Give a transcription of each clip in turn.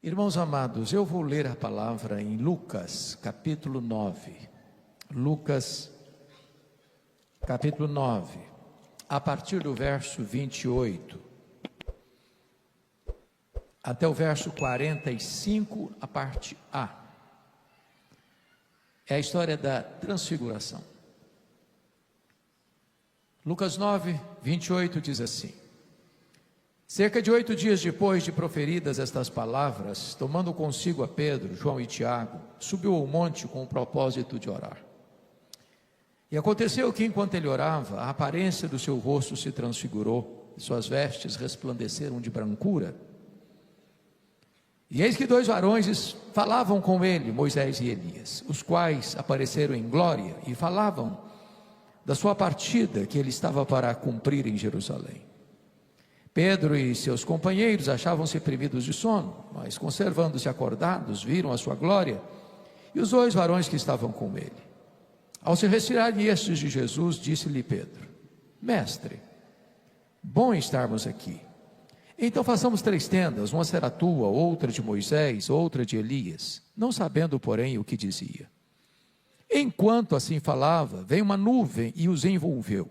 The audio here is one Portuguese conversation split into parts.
Irmãos amados, eu vou ler a palavra em Lucas, capítulo 9. Lucas, capítulo 9, a partir do verso 28, até o verso 45, a parte A. É a história da transfiguração. Lucas 9, 28 diz assim: cerca de 8 dias depois de proferidas estas palavras, tomando consigo a Pedro, João e Tiago, subiu ao monte com o propósito de orar. E aconteceu que, enquanto ele orava, a aparência do seu rosto se transfigurou, e suas vestes resplandeceram de brancura. E eis que 2 varões falavam com ele, Moisés e Elias, os quais apareceram em glória e falavam da sua partida que ele estava para cumprir em Jerusalém. Pedro e seus companheiros achavam-se primidos de sono, mas conservando-se acordados, viram a sua glória e os 2 varões que estavam com ele. Ao se retirarem estes de Jesus, disse-lhe Pedro: Mestre, bom estarmos aqui. Então façamos 3 tendas, uma será tua, outra de Moisés, outra de Elias, não sabendo, porém, o que dizia. Enquanto assim falava, veio uma nuvem e os envolveu.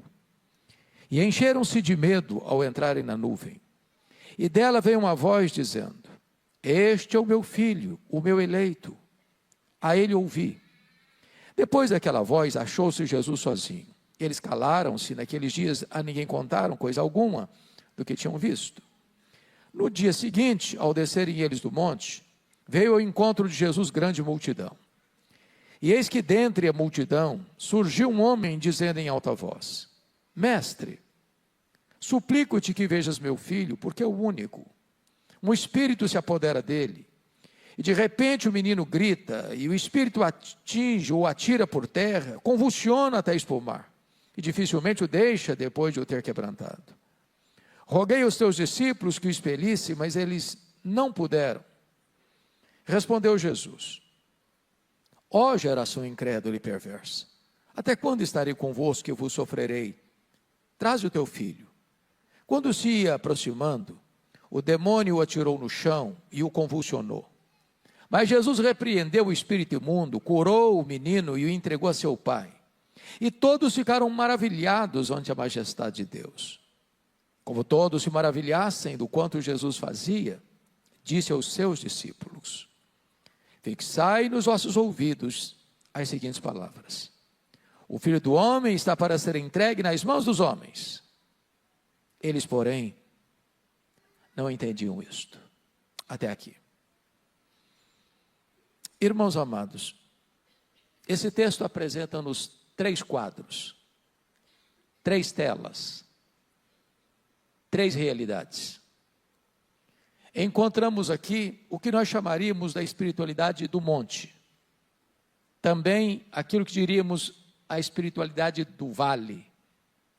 E encheram-se de medo ao entrarem na nuvem. E dela veio uma voz dizendo: Este é o meu filho, o meu eleito. A ele ouvi. Depois daquela voz, achou-se Jesus sozinho. Eles calaram-se, naqueles dias a ninguém contaram coisa alguma do que tinham visto. No dia seguinte, ao descerem eles do monte, veio ao encontro de Jesus grande multidão. E eis que dentre a multidão surgiu um homem dizendo em alta voz: Mestre, suplico-te que vejas meu filho, porque é o único. Um espírito se apodera dele, e de repente o menino grita, e o espírito atinge ou atira por terra, convulsiona até espumar, e dificilmente o deixa depois de o ter quebrantado. Roguei aos teus discípulos que o expelissem, mas eles não puderam. Respondeu Jesus: Ó geração incrédula e perversa, até quando estarei convosco que vos sofrerei? Traze o teu filho. Quando se ia aproximando, o demônio o atirou no chão e o convulsionou. Mas Jesus repreendeu o espírito imundo, curou o menino e o entregou a seu pai. E todos ficaram maravilhados ante a majestade de Deus. Como todos se maravilhassem do quanto Jesus fazia, disse aos seus discípulos: Fixai nos vossos ouvidos as seguintes palavras: O Filho do Homem está para ser entregue nas mãos dos homens. Eles, porém, não entendiam isto. Até aqui. Irmãos amados, esse texto apresenta-nos 3 quadros, 3 telas, 3 realidades. Encontramos aqui o que nós chamaríamos da espiritualidade do monte. Também aquilo que diríamos a espiritualidade do vale.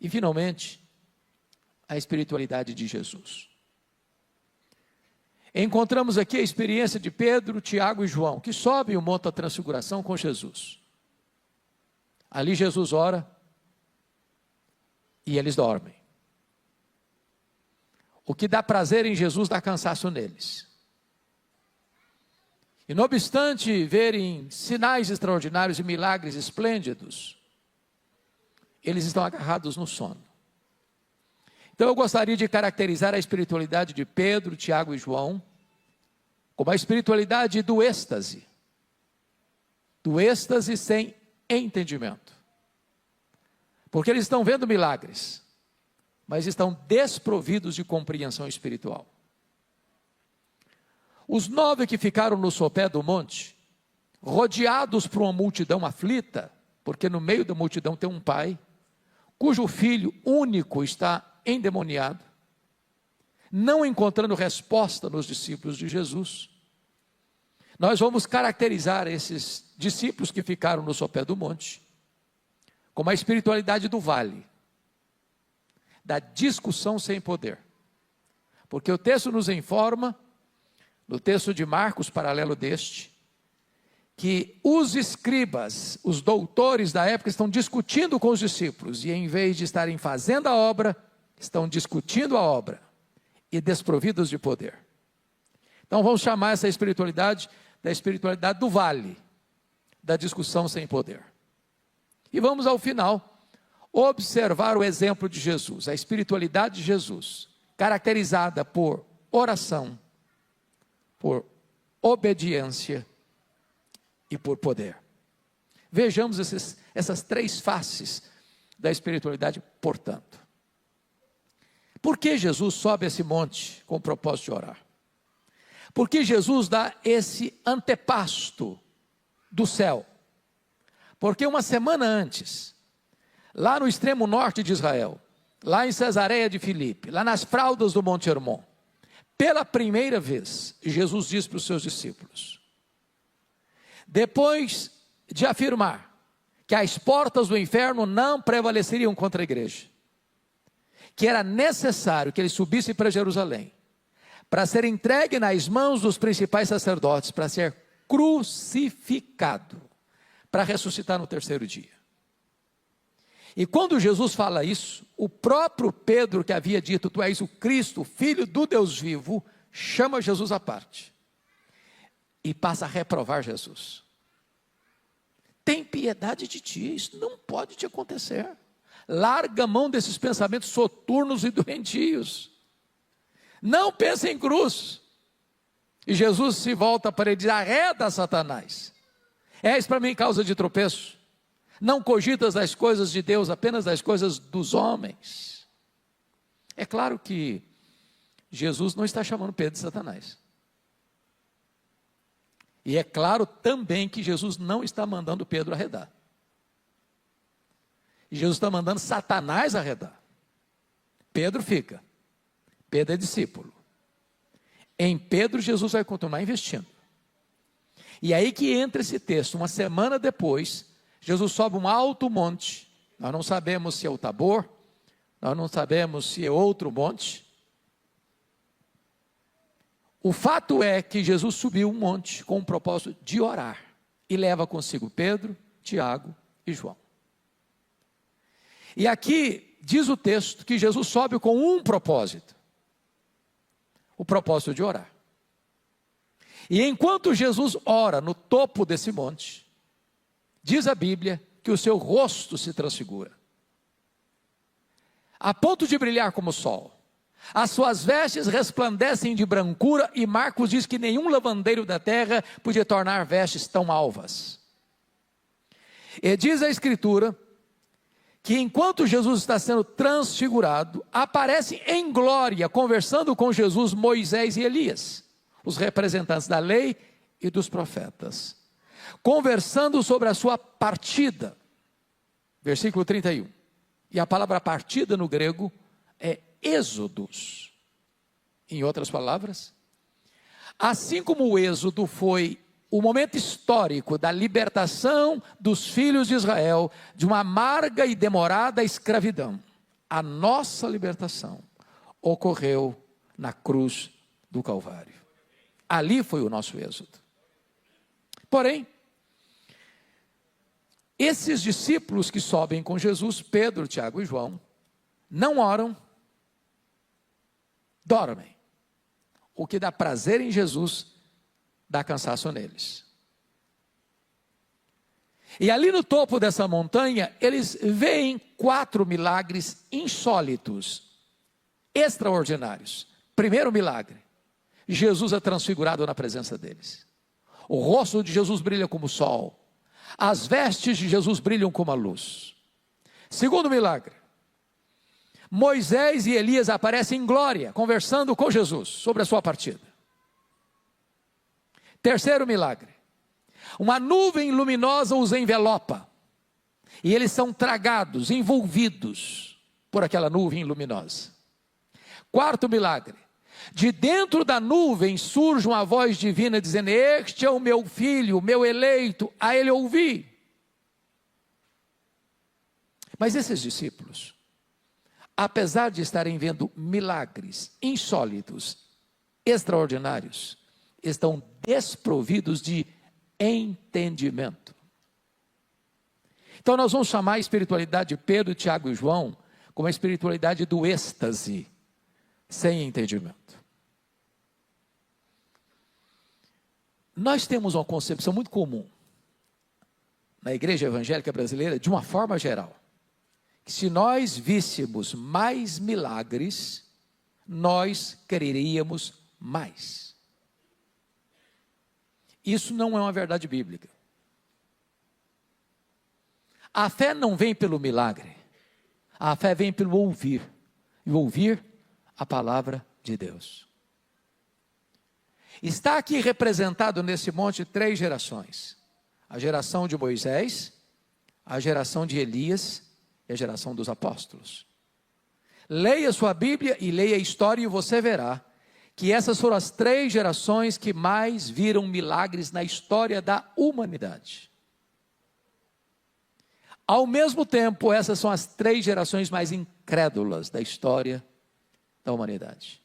E finalmente, a espiritualidade de Jesus. Encontramos aqui a experiência de Pedro, Tiago e João, que sobem o monte da transfiguração com Jesus. Ali Jesus ora e eles dormem. O que dá prazer em Jesus dá cansaço neles. E não obstante verem sinais extraordinários e milagres esplêndidos, eles estão agarrados no sono. Então eu gostaria de caracterizar a espiritualidade de Pedro, Tiago e João como a espiritualidade do êxtase sem entendimento. Porque eles estão vendo milagres, mas estão desprovidos de compreensão espiritual. Os 9 que ficaram no sopé do monte, rodeados por uma multidão aflita, porque no meio da multidão tem um pai, cujo filho único está endemoniado, não encontrando resposta nos discípulos de Jesus. Nós vamos caracterizar esses discípulos que ficaram no sopé do monte como a espiritualidade do vale, da discussão sem poder. Porque o texto nos informa, no texto de Marcos, paralelo deste, que os escribas, os doutores da época, estão discutindo com os discípulos, e em vez de estarem fazendo a obra, estão discutindo a obra, e desprovidos de poder. Então vamos chamar essa espiritualidade da espiritualidade do vale, da discussão sem poder. E vamos ao final observar o exemplo de Jesus, a espiritualidade de Jesus, caracterizada por oração, por obediência e por poder. Vejamos essas três faces da espiritualidade, portanto. Por que Jesus sobe esse monte com o propósito de orar? Porque Jesus dá esse antepasto do céu. Porque uma semana antes, lá no extremo norte de Israel, lá em Cesareia de Filipe, lá nas fraldas do Monte Hermon, pela primeira vez, Jesus diz para os seus discípulos, depois de afirmar que as portas do inferno não prevaleceriam contra a igreja, que era necessário que ele subisse para Jerusalém, para ser entregue nas mãos dos principais sacerdotes, para ser crucificado, para ressuscitar no terceiro dia. E quando Jesus fala isso, o próprio Pedro, que havia dito, tu és o Cristo, filho do Deus vivo, chama Jesus à parte e passa a reprovar Jesus. Tem piedade de ti, isso não pode te acontecer. Larga a mão desses pensamentos soturnos e doentios. Não pense em cruz. E Jesus se volta para ele dizer, arreda, Satanás. És para mim causa de tropeço. Não cogitas das coisas de Deus, apenas das coisas dos homens. É claro que Jesus não está chamando Pedro de Satanás. E é claro também que Jesus não está mandando Pedro arredar. E Jesus está mandando Satanás arredar. Pedro fica. Pedro é discípulo. Em Pedro, Jesus vai continuar investindo. E aí que entra esse texto. Uma semana depois, Jesus sobe um alto monte. Nós não sabemos se é o Tabor, nós não sabemos se é outro monte. O fato é que Jesus subiu um monte com o propósito de orar. E leva consigo Pedro, Tiago e João. E aqui diz o texto que Jesus sobe com um propósito. O propósito de orar. E enquanto Jesus ora no topo desse monte, diz a Bíblia que o seu rosto se transfigura, a ponto de brilhar como o sol. As suas vestes resplandecem de brancura, e Marcos diz que nenhum lavandeiro da terra podia tornar vestes tão alvas. E diz a Escritura que enquanto Jesus está sendo transfigurado, aparecem em glória, conversando com Jesus, Moisés e Elias, os representantes da lei e dos profetas, conversando sobre a sua partida, versículo 31, e a palavra partida no grego é êxodos, em outras palavras, assim como o êxodo foi o momento histórico da libertação dos filhos de Israel de uma amarga e demorada escravidão, a nossa libertação ocorreu na cruz do Calvário. Ali foi o nosso êxodo. Porém, esses discípulos que sobem com Jesus, Pedro, Tiago e João, não oram, dormem. O que dá prazer em Jesus, dá cansaço neles. E ali no topo dessa montanha, eles veem 4 milagres insólitos, extraordinários. Primeiro milagre, Jesus é transfigurado na presença deles. O rosto de Jesus brilha como o sol. As vestes de Jesus brilham como a luz. Segundo milagre, Moisés e Elias aparecem em glória, conversando com Jesus sobre a sua partida. Terceiro milagre, uma nuvem luminosa os envelopa, e eles são tragados, envolvidos por aquela nuvem luminosa. Quarto milagre, de dentro da nuvem surge uma voz divina dizendo, este é o meu filho, o meu eleito, a ele ouvi. Mas esses discípulos, apesar de estarem vendo milagres insólitos, extraordinários, estão desprovidos de entendimento. Então nós vamos chamar a espiritualidade de Pedro, Tiago e João como a espiritualidade do êxtase, sem entendimento. Nós temos uma concepção muito comum na igreja evangélica brasileira, de uma forma geral, que se nós víssemos mais milagres, nós quereríamos mais. Isso não é uma verdade bíblica. A fé não vem pelo milagre, a fé vem pelo ouvir, e ouvir a palavra de Deus. Está aqui representado nesse monte 3 gerações: a geração de Moisés, a geração de Elias e a geração dos apóstolos. Leia sua Bíblia e leia a história e você verá que essas foram as 3 gerações que mais viram milagres na história da humanidade. Ao mesmo tempo, essas são as 3 gerações mais incrédulas da história da humanidade.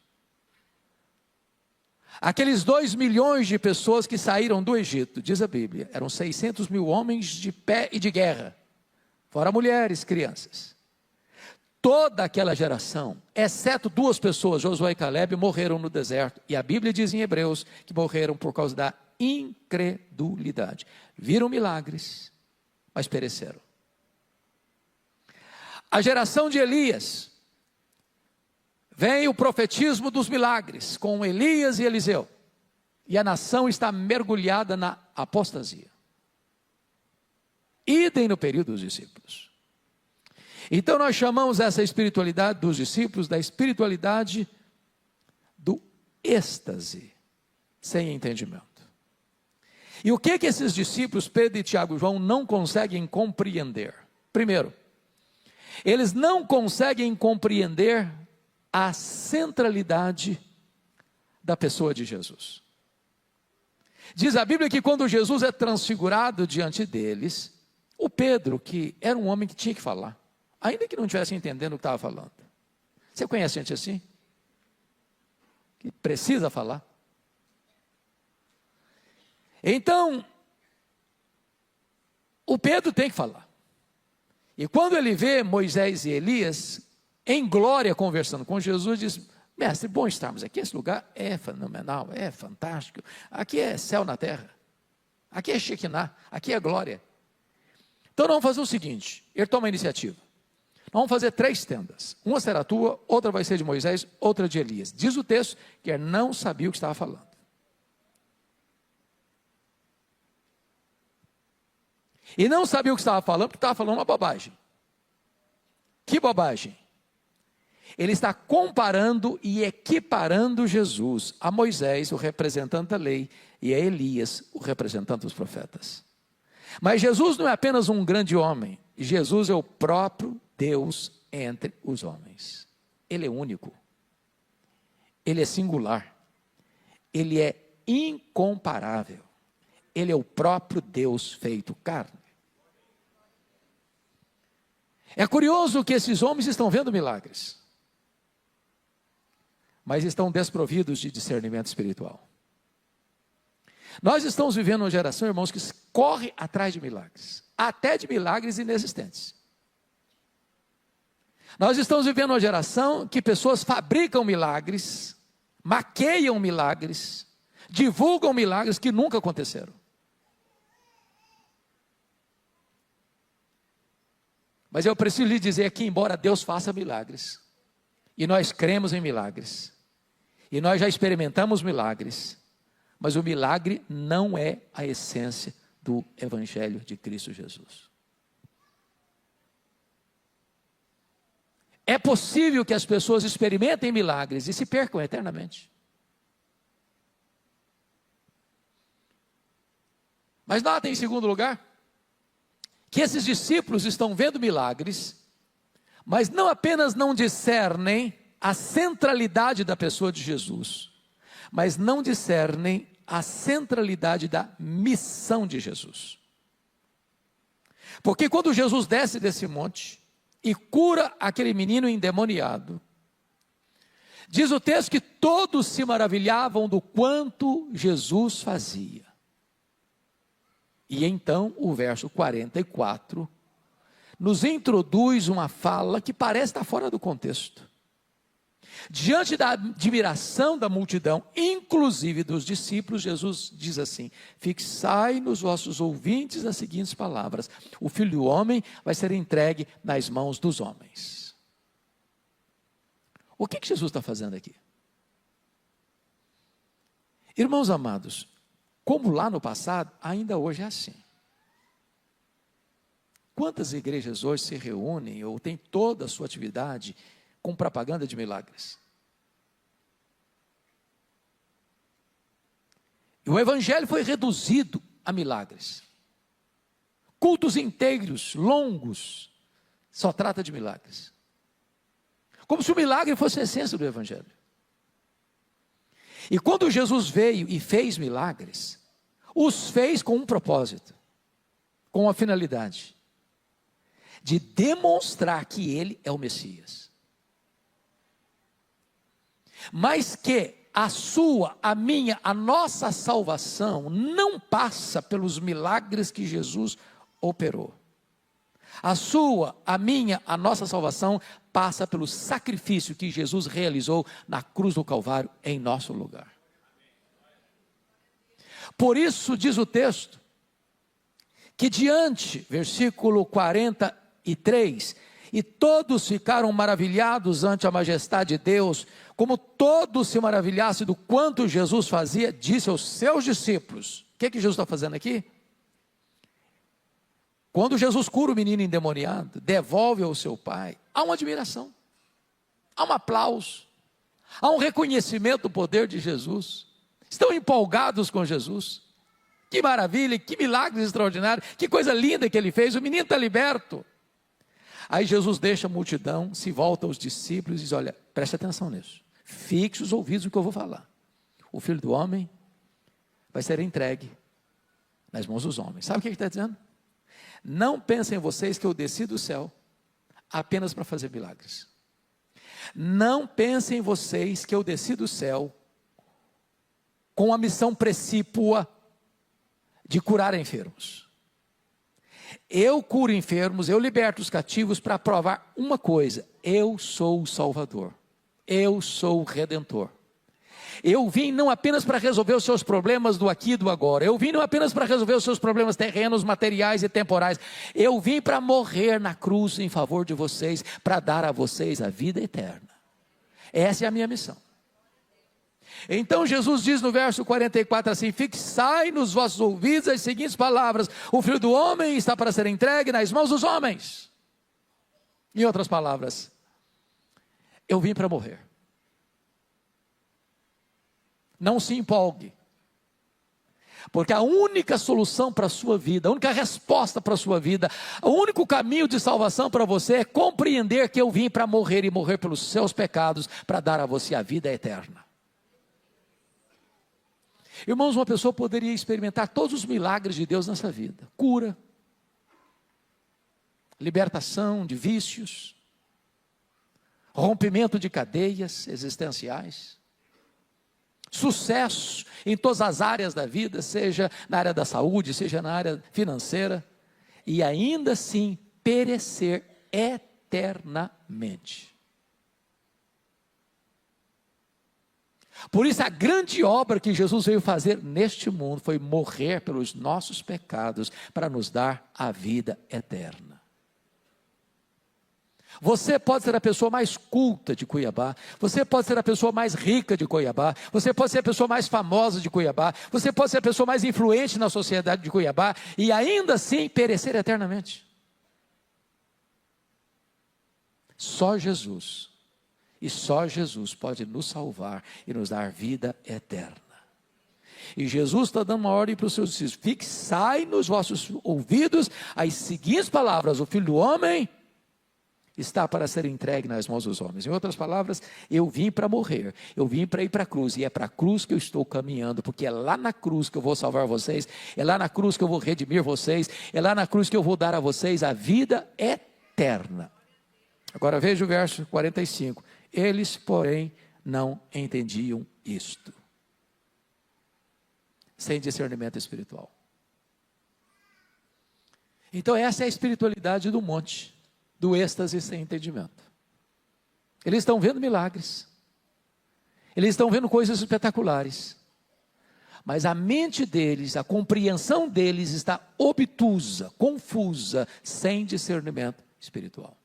Aqueles 2 milhões de pessoas que saíram do Egito, diz a Bíblia, eram 600 mil homens de pé e de guerra, fora mulheres, crianças. Toda aquela geração, exceto 2 pessoas, Josué e Caleb, morreram no deserto. E a Bíblia diz em Hebreus que morreram por causa da incredulidade. Viram milagres, mas pereceram. A geração de Elias, vem o profetismo dos milagres, com Elias e Eliseu. E a nação está mergulhada na apostasia. Idem no período dos discípulos. Então nós chamamos essa espiritualidade dos discípulos da espiritualidade do êxtase, sem entendimento. E o que esses discípulos, Pedro, Tiago e João, não conseguem compreender? Primeiro, eles não conseguem compreender a centralidade da pessoa de Jesus. Diz a Bíblia que quando Jesus é transfigurado diante deles, o Pedro, que era um homem que tinha que falar, ainda que não estivesse entendendo o que estava falando. Você conhece gente assim? Que precisa falar. Então, o Pedro tem que falar. E quando ele vê Moisés e Elias em glória conversando com Jesus, diz: mestre, bom estarmos aqui, esse lugar é fenomenal, é fantástico, aqui é céu na terra, aqui é Shekinah, aqui é glória. Então nós vamos fazer o seguinte, ele toma a iniciativa, nós vamos fazer 3 tendas, uma será tua, outra vai ser de Moisés, outra de Elias. Diz o texto que ele não sabia o que estava falando. E não sabia o que estava falando, porque estava falando uma bobagem. Que bobagem? Ele está comparando e equiparando Jesus a Moisés, o representante da lei, e a Elias, o representante dos profetas. Mas Jesus não é apenas um grande homem, Jesus é o próprio Deus entre os homens. Ele é único, ele é singular, ele é incomparável, ele é o próprio Deus feito carne. É curioso que esses homens estão vendo milagres, mas estão desprovidos de discernimento espiritual. Nós estamos vivendo uma geração, irmãos, que corre atrás de milagres, até de milagres inexistentes. Nós estamos vivendo uma geração que pessoas fabricam milagres, maqueiam milagres, divulgam milagres que nunca aconteceram. Mas eu preciso lhe dizer que, embora Deus faça milagres, e nós cremos em milagres, e nós já experimentamos milagres, mas o milagre não é a essência do Evangelho de Cristo Jesus. É possível que as pessoas experimentem milagres e se percam eternamente. Mas notem, em segundo lugar, que esses discípulos estão vendo milagres, mas não apenas não discernem a centralidade da pessoa de Jesus, mas não discernem a centralidade da missão de Jesus. Porque quando Jesus desce desse monte e cura aquele menino endemoniado, diz o texto que todos se maravilhavam do quanto Jesus fazia. E então o verso 44 nos introduz uma fala que parece estar fora do contexto. Diante da admiração da multidão, inclusive dos discípulos, Jesus diz assim: fixai nos vossos ouvintes as seguintes palavras: o Filho do Homem vai ser entregue nas mãos dos homens. O que Jesus está fazendo aqui? Irmãos amados, como lá no passado, ainda hoje é assim. Quantas igrejas hoje se reúnem ou têm toda a sua atividade com propaganda de milagres? E o evangelho foi reduzido a milagres. Cultos inteiros, longos, só trata de milagres. Como se o milagre fosse a essência do evangelho. E quando Jesus veio e fez milagres, os fez com um propósito, com uma finalidade: de demonstrar que ele é o Messias. Mas que a sua, a minha, a nossa salvação não passa pelos milagres que Jesus operou. A sua, a minha, a nossa salvação passa pelo sacrifício que Jesus realizou na cruz do Calvário em nosso lugar. Por isso diz o texto, que diante, versículo 43, e todos ficaram maravilhados ante a majestade de Deus, como todos se maravilhassem do quanto Jesus fazia, disse aos seus discípulos. O que Jesus está fazendo aqui? Quando Jesus cura o menino endemoniado, devolve ao seu pai, há uma admiração, há um aplauso, há um reconhecimento do poder de Jesus. Estão empolgados com Jesus. Que maravilha, que milagre extraordinário, que coisa linda que ele fez, o menino está liberto. Aí Jesus deixa a multidão, se volta aos discípulos e diz: olha, preste atenção nisso, fixe os ouvidos no que eu vou falar. O Filho do Homem vai ser entregue nas mãos dos homens. Sabe o que ele está dizendo? Não pensem vocês que eu desci do céu apenas para fazer milagres. Não pensem vocês que eu desci do céu com a missão precípua de curar enfermos. Eu curo enfermos, eu liberto os cativos para provar uma coisa: eu sou o Salvador, eu sou o Redentor. Eu vim não apenas para resolver os seus problemas do aqui e do agora, eu vim não apenas para resolver os seus problemas terrenos, materiais e temporais, eu vim para morrer na cruz em favor de vocês, para dar a vocês a vida eterna. Essa é a minha missão. Então Jesus diz no verso 44 assim: fixai nos vossos ouvidos as seguintes palavras: o Filho do Homem está para ser entregue nas mãos dos homens. Em outras palavras, eu vim para morrer. Não se empolgue, porque a única solução para a sua vida, a única resposta para a sua vida, o único caminho de salvação para você é compreender que eu vim para morrer e morrer pelos seus pecados, para dar a você a vida eterna. Irmãos, uma pessoa poderia experimentar todos os milagres de Deus nessa vida: cura, libertação de vícios, rompimento de cadeias existenciais, sucesso em todas as áreas da vida, seja na área da saúde, seja na área financeira, e ainda assim perecer eternamente. Por isso a grande obra que Jesus veio fazer neste mundo foi morrer pelos nossos pecados, para nos dar a vida eterna. Você pode ser a pessoa mais culta de Cuiabá, você pode ser a pessoa mais rica de Cuiabá, você pode ser a pessoa mais famosa de Cuiabá, você pode ser a pessoa mais influente na sociedade de Cuiabá, e ainda assim perecer eternamente. Só Jesus, e só Jesus pode nos salvar e nos dar vida eterna. E Jesus está dando uma ordem para os seus discípulos: fixai nos vossos ouvidos as seguintes palavras: o Filho do Homem está para ser entregue nas mãos dos homens. Em outras palavras, eu vim para morrer, eu vim para ir para a cruz, e é para a cruz que eu estou caminhando, porque é lá na cruz que eu vou salvar vocês, é lá na cruz que eu vou redimir vocês, é lá na cruz que eu vou dar a vocês a vida eterna. Agora veja o verso 45. Eles, porém, não entendiam isto. Sem discernimento espiritual. Então essa é a espiritualidade do monte, do êxtase sem entendimento. Eles estão vendo milagres, Eles estão vendo coisas espetaculares. Mas a mente deles, a compreensão deles está obtusa, confusa, sem discernimento espiritual.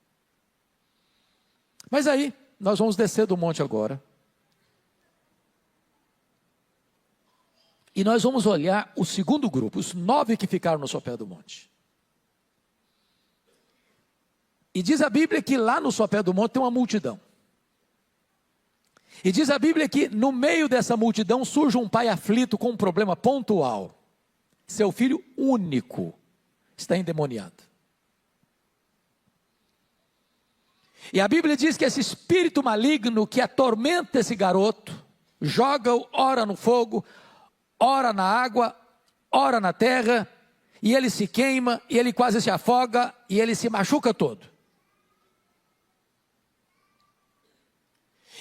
Mas aí, nós vamos descer do monte agora. E nós vamos olhar o segundo grupo, os 9 que ficaram no sopé do monte. E diz a Bíblia que lá no sopé do monte tem uma multidão. E diz a Bíblia que no meio dessa multidão surge um pai aflito com um problema pontual. Seu filho único está endemoniado. E a Bíblia diz que esse espírito maligno que atormenta esse garoto, joga-o ora no fogo, ora na água, ora na terra, e ele se queima, e ele quase se afoga, e ele se machuca todo.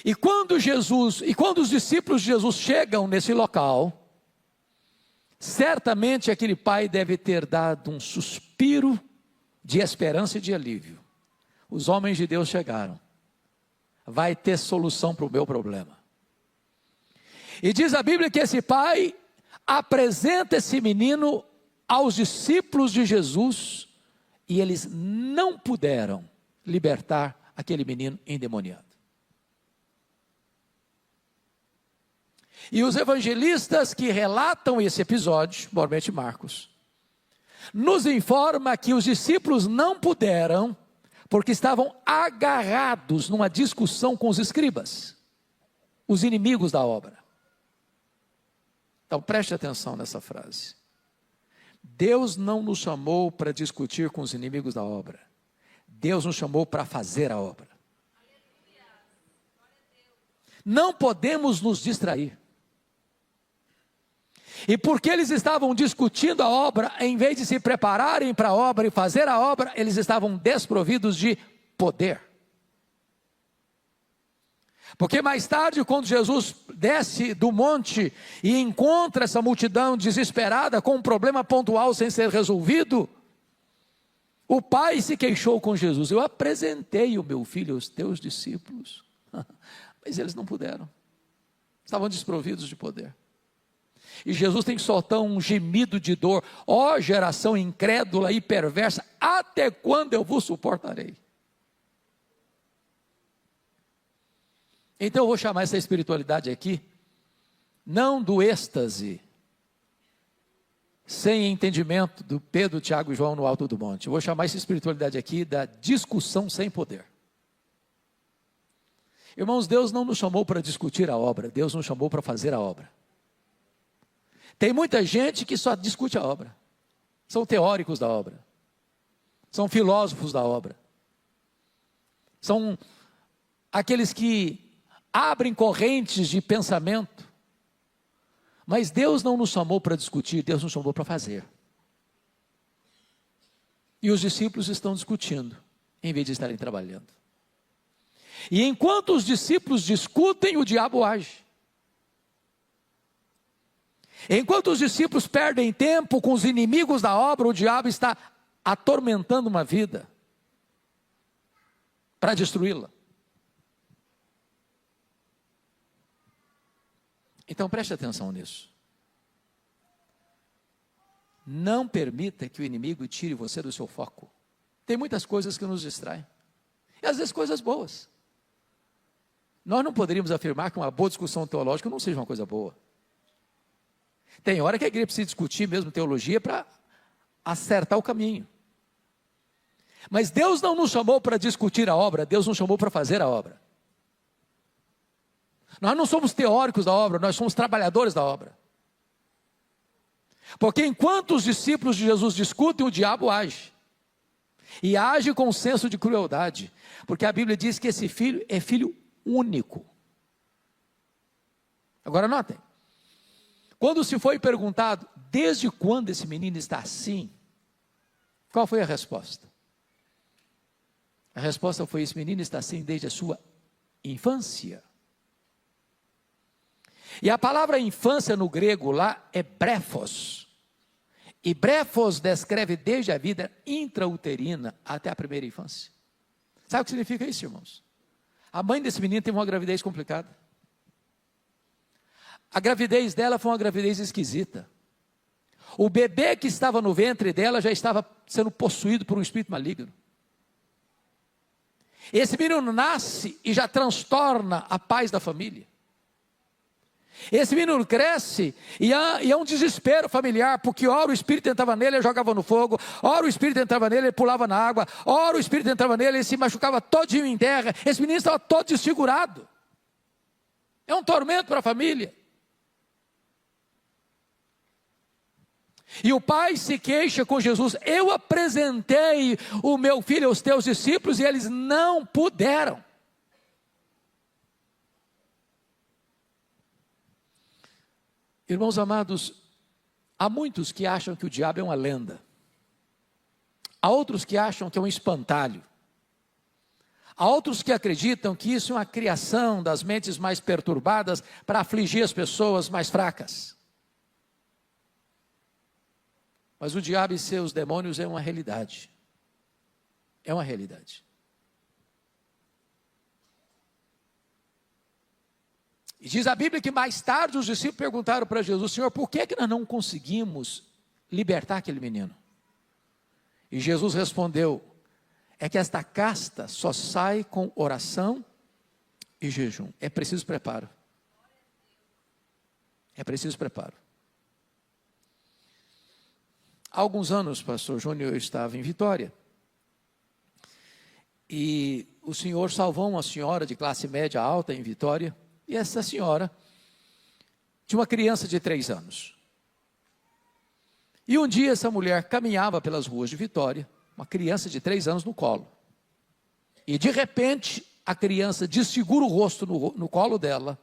E quando os discípulos de Jesus chegam nesse local, certamente aquele pai deve ter dado um suspiro de esperança e de alívio. Os homens de Deus chegaram. Vai ter solução para o meu problema. E diz a Bíblia que esse pai apresenta esse menino aos discípulos de Jesus, e eles não puderam libertar aquele menino endemoniado. E os evangelistas que relatam esse episódio, normalmente Marcos, nos informa que os discípulos não puderam, porque estavam agarrados numa discussão com os escribas, os inimigos da obra. Então preste atenção nessa frase. Deus não nos chamou para discutir com os inimigos da obra. Deus nos chamou para fazer a obra. Não podemos nos distrair. E porque eles estavam discutindo a obra, em vez de se prepararem para a obra e fazer a obra, eles estavam desprovidos de poder. Porque mais tarde, quando Jesus desce do monte e encontra essa multidão desesperada com um problema pontual sem ser resolvido, o pai se queixou com Jesus: eu apresentei o meu filho aos teus discípulos, mas eles não puderam, estavam desprovidos de poder. E Jesus tem que soltar um gemido de dor: ó geração incrédula e perversa, até quando eu vos suportarei? Então eu vou chamar essa espiritualidade aqui, não do êxtase, sem entendimento do Pedro, Tiago e João no alto do monte. Eu vou chamar essa espiritualidade aqui da discussão sem poder. Irmãos, Deus não nos chamou para discutir a obra, Deus nos chamou para fazer a obra. Tem muita gente que só discute a obra, são teóricos da obra, são filósofos da obra, são aqueles que abrem correntes de pensamento, mas Deus não nos chamou para discutir, Deus nos chamou para fazer. E os discípulos estão discutindo, em vez de estarem trabalhando. E enquanto os discípulos discutem, o diabo age. Enquanto os discípulos perdem tempo com os inimigos da obra, o diabo está atormentando uma vida para destruí-la. Então preste atenção nisso. Não permita que o inimigo tire você do seu foco. Tem muitas coisas que nos distraem, e às vezes coisas boas. Nós não poderíamos afirmar que uma boa discussão teológica não seja uma coisa boa. Tem hora que a igreja precisa discutir mesmo teologia para acertar o caminho. Mas Deus não nos chamou para discutir a obra, Deus nos chamou para fazer a obra. Nós não somos teóricos da obra, nós somos trabalhadores da obra. Porque enquanto os discípulos de Jesus discutem, o diabo age. E age com um senso de crueldade. Porque a Bíblia diz que esse filho é filho único. Agora notem. Quando se foi perguntado, desde quando esse menino está assim? Qual foi a resposta? A resposta foi: esse menino está assim desde a sua infância. E a palavra infância no grego lá é brefos. E brefos descreve desde a vida intrauterina até a primeira infância. Sabe o que significa isso, irmãos? A mãe desse menino teve uma gravidez complicada. A gravidez dela foi uma gravidez esquisita. O bebê que estava no ventre dela já estava sendo possuído por um espírito maligno. Esse menino nasce e já transtorna a paz da família. Esse menino cresce e é um desespero familiar, porque ora o espírito entrava nele e jogava no fogo, ora o espírito entrava nele e pulava na água, ora o espírito entrava nele e se machucava todinho em terra. Esse menino estava todo desfigurado. É um tormento para a família. E o pai se queixa com Jesus: eu apresentei o meu filho aos teus discípulos e eles não puderam. Irmãos amados, há muitos que acham que o diabo é uma lenda. Há outros que acham que é um espantalho. Há outros que acreditam que isso é uma criação das mentes mais perturbadas para afligir as pessoas mais fracas. Mas o diabo e seus demônios é uma realidade. É uma realidade. E diz a Bíblia que mais tarde os discípulos perguntaram para Jesus: Senhor, por que nós não conseguimos libertar aquele menino? E Jesus respondeu: é que esta casta só sai com oração e jejum. É preciso preparo. É preciso preparo. Há alguns anos, pastor Júnior, eu estava em Vitória. E o Senhor salvou uma senhora de classe média alta em Vitória. E essa senhora tinha uma criança de 3 anos. E um dia essa mulher caminhava pelas ruas de Vitória, uma criança de 3 anos no colo. E de repente a criança desfigura o rosto no colo dela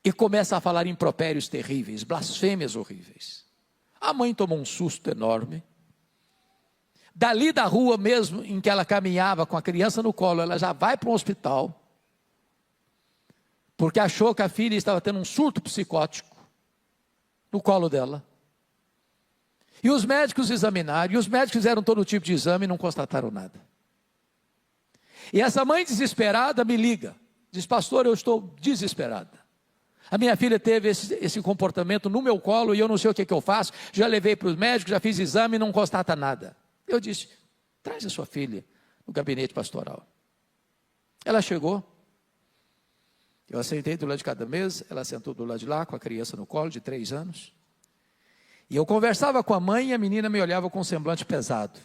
e começa a falar impropérios terríveis, blasfêmias horríveis. A mãe tomou um susto enorme. Dali da rua mesmo em que ela caminhava com a criança no colo, ela já vai para um hospital, porque achou que a filha estava tendo um surto psicótico no colo dela. E os médicos examinaram, e os médicos fizeram todo tipo de exame e não constataram nada. E essa mãe desesperada me liga, diz: pastor, eu estou desesperada. A minha filha teve esse comportamento no meu colo e eu não sei o que eu faço. Já levei para os médicos, já fiz exame e não constata nada. Eu disse: traz a sua filha no gabinete pastoral. Ela chegou. Eu sentei do lado de cada mesa, ela sentou do lado de lá com a criança no colo de 3 anos. E eu conversava com a mãe e a menina me olhava com um semblante pesado.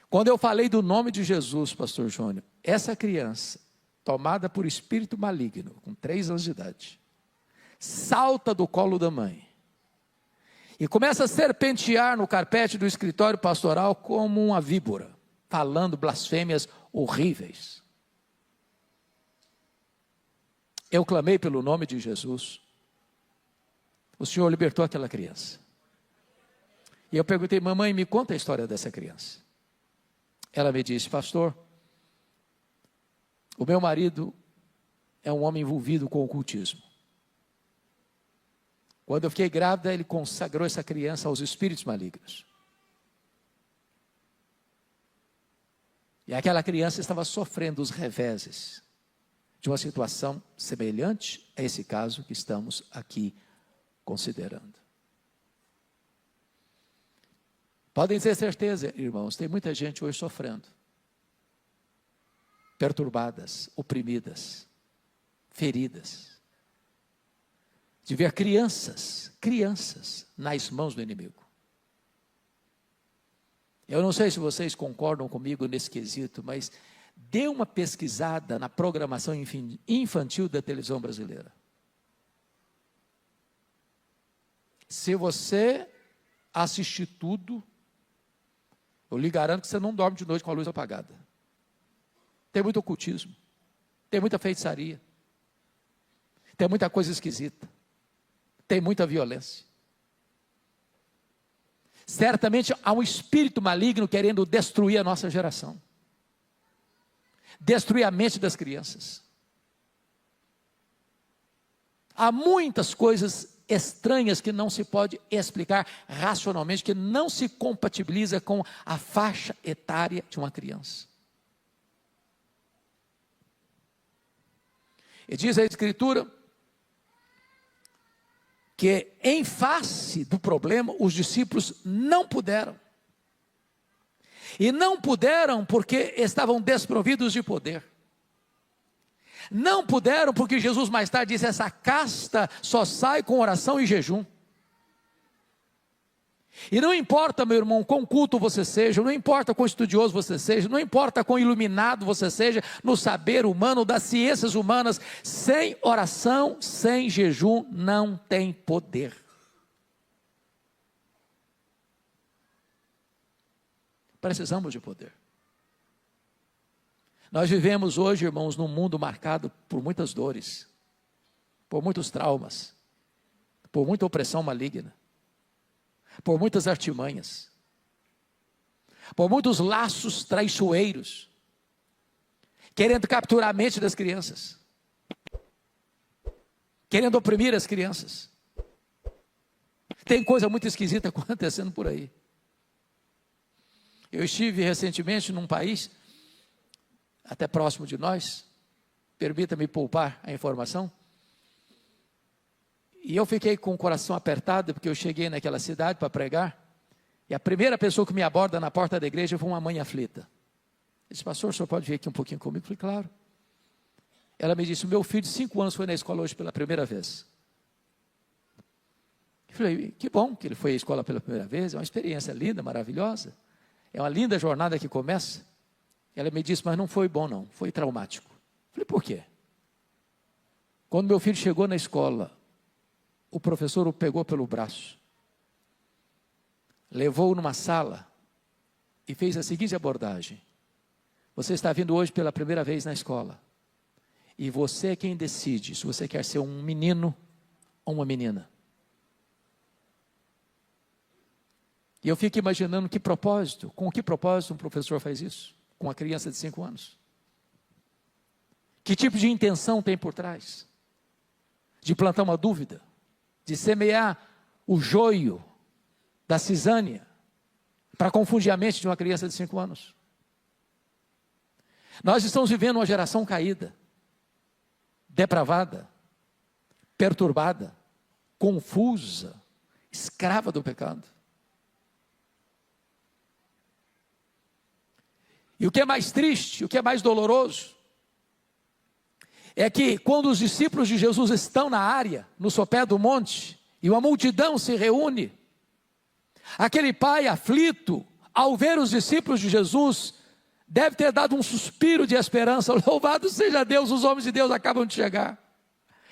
Quando eu falei do nome de Jesus, pastor Júnior, essa criança, tomada por espírito maligno, com 3 anos de idade, salta do colo da mãe e começa a serpentear no carpete do escritório pastoral como uma víbora, falando blasfêmias horríveis. Eu clamei pelo nome de Jesus. O Senhor libertou aquela criança. E eu perguntei: mamãe, me conta a história dessa criança. Ela me disse: pastor, o meu marido é um homem envolvido com o ocultismo. Quando eu fiquei grávida, ele consagrou essa criança aos espíritos malignos. E aquela criança estava sofrendo os reveses de uma situação semelhante a esse caso que estamos aqui considerando. Podem ter certeza, irmãos, tem muita gente hoje sofrendo, perturbadas, oprimidas, feridas, de ver crianças nas mãos do inimigo. Eu não sei se vocês concordam comigo nesse quesito, mas dê uma pesquisada na programação infantil da televisão brasileira. Se você assistir tudo, eu lhe garanto que você não dorme de noite com a luz apagada. Tem muito ocultismo, tem muita feitiçaria, tem muita coisa esquisita, tem muita violência. Certamente há um espírito maligno querendo destruir a nossa geração, destruir a mente das crianças. Há muitas coisas estranhas que não se pode explicar racionalmente, que não se compatibiliza com a faixa etária de uma criança. E diz a Escritura que em face do problema, os discípulos não puderam. E não puderam porque estavam desprovidos de poder. Não puderam porque Jesus mais tarde disse, essa casta só sai com oração e jejum. E não importa, meu irmão, quão culto você seja, não importa quão estudioso você seja, não importa quão iluminado você seja no saber humano, das ciências humanas, sem oração, sem jejum, não tem poder. Precisamos de poder. Nós vivemos hoje, irmãos, num mundo marcado por muitas dores, por muitos traumas, por muita opressão maligna, por muitas artimanhas, por muitos laços traiçoeiros, querendo capturar a mente das crianças, querendo oprimir as crianças. Tem coisa muito esquisita acontecendo por aí. Eu estive recentemente num país, até próximo de nós, permita-me poupar a informação, e eu fiquei com o coração apertado, porque eu cheguei naquela cidade para pregar, e a primeira pessoa que me aborda na porta da igreja foi uma mãe aflita. Eu disse, pastor, o senhor pode vir aqui um pouquinho comigo? Eu falei, claro. Ela me disse, o meu filho de 5 anos foi na escola hoje pela primeira vez. Eu falei, que bom que ele foi à escola pela primeira vez, é uma experiência linda, maravilhosa, é uma linda jornada que começa. Ela me disse, mas não foi bom não, foi traumático. Eu falei, por quê? Quando meu filho chegou na escola, o professor o pegou pelo braço, levou-o numa sala e fez a seguinte abordagem: você está vindo hoje pela primeira vez na escola, e você é quem decide se você quer ser um menino ou uma menina. E eu fico imaginando que propósito, com que propósito um professor faz isso? Com uma criança de 5 anos? Que tipo de intenção tem por trás? De plantar uma dúvida? De semear o joio da cisânia para confundir a mente de uma criança de 5 anos? Nós estamos vivendo uma geração caída, depravada, perturbada, confusa, escrava do pecado. E o que é mais triste, o que é mais doloroso, é que quando os discípulos de Jesus estão na área, no sopé do monte, e uma multidão se reúne, aquele pai aflito, ao ver os discípulos de Jesus, deve ter dado um suspiro de esperança. Louvado seja Deus, os homens de Deus acabam de chegar.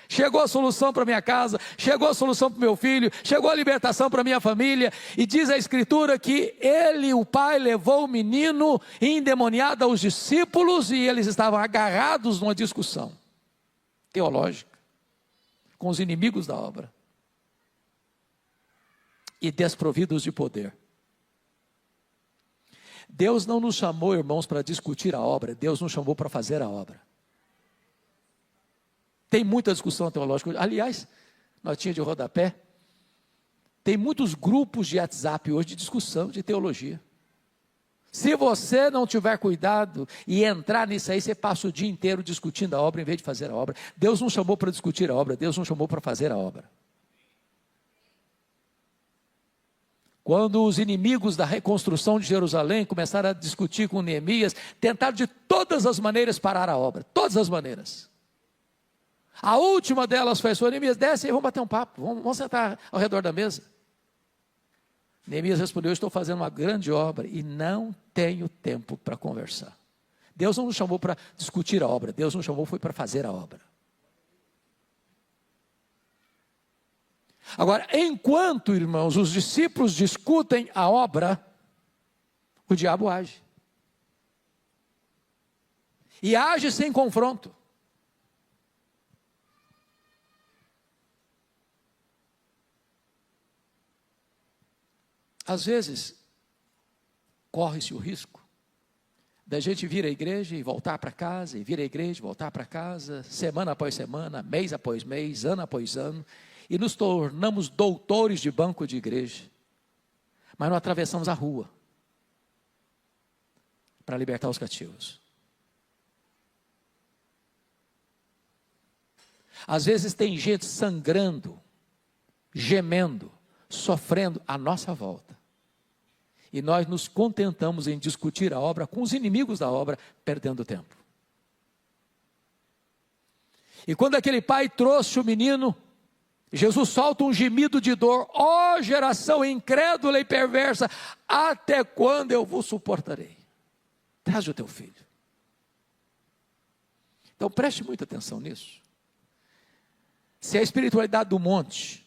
Chegou a solução para minha casa, chegou a solução para o meu filho, chegou a libertação para a minha família. E diz a Escritura que ele, o pai, levou o menino endemoniado aos discípulos, e eles estavam agarrados numa discussão teológica com os inimigos da obra e desprovidos de poder. Deus não nos chamou, irmãos, para discutir a obra, Deus nos chamou para fazer a obra. Tem muita discussão teológica. Aliás, notinha de rodapé, tem muitos grupos de WhatsApp hoje de discussão de teologia. Se você não tiver cuidado e entrar nisso aí, você passa o dia inteiro discutindo a obra em vez de fazer a obra. Deus não chamou para discutir a obra, Deus não chamou para fazer a obra. Quando os inimigos da reconstrução de Jerusalém começaram a discutir com Neemias, tentaram de todas as maneiras parar a obra, todas as maneiras. A última delas foi: Neemias, desce aí, vamos bater um papo, vamos sentar ao redor da mesa. Neemias respondeu: eu estou fazendo uma grande obra e não tenho tempo para conversar. Deus não nos chamou para discutir a obra, Deus nos chamou foi para fazer a obra. Agora, enquanto, irmãos, os discípulos discutem a obra, o diabo age. E age sem confronto. Às vezes, corre-se o risco da gente vir à igreja e voltar para casa, e vir à igreja e voltar para casa, semana após semana, mês após mês, ano após ano, e nos tornamos doutores de banco de igreja, mas não atravessamos a rua para libertar os cativos. Às vezes tem gente sangrando, gemendo, sofrendo à nossa volta. E nós nos contentamos em discutir a obra com os inimigos da obra, perdendo tempo. E quando aquele pai trouxe o menino, Jesus solta um gemido de dor: ó geração incrédula e perversa, até quando eu vos suportarei? Traz o teu filho. Então preste muita atenção nisso. Se a espiritualidade do monte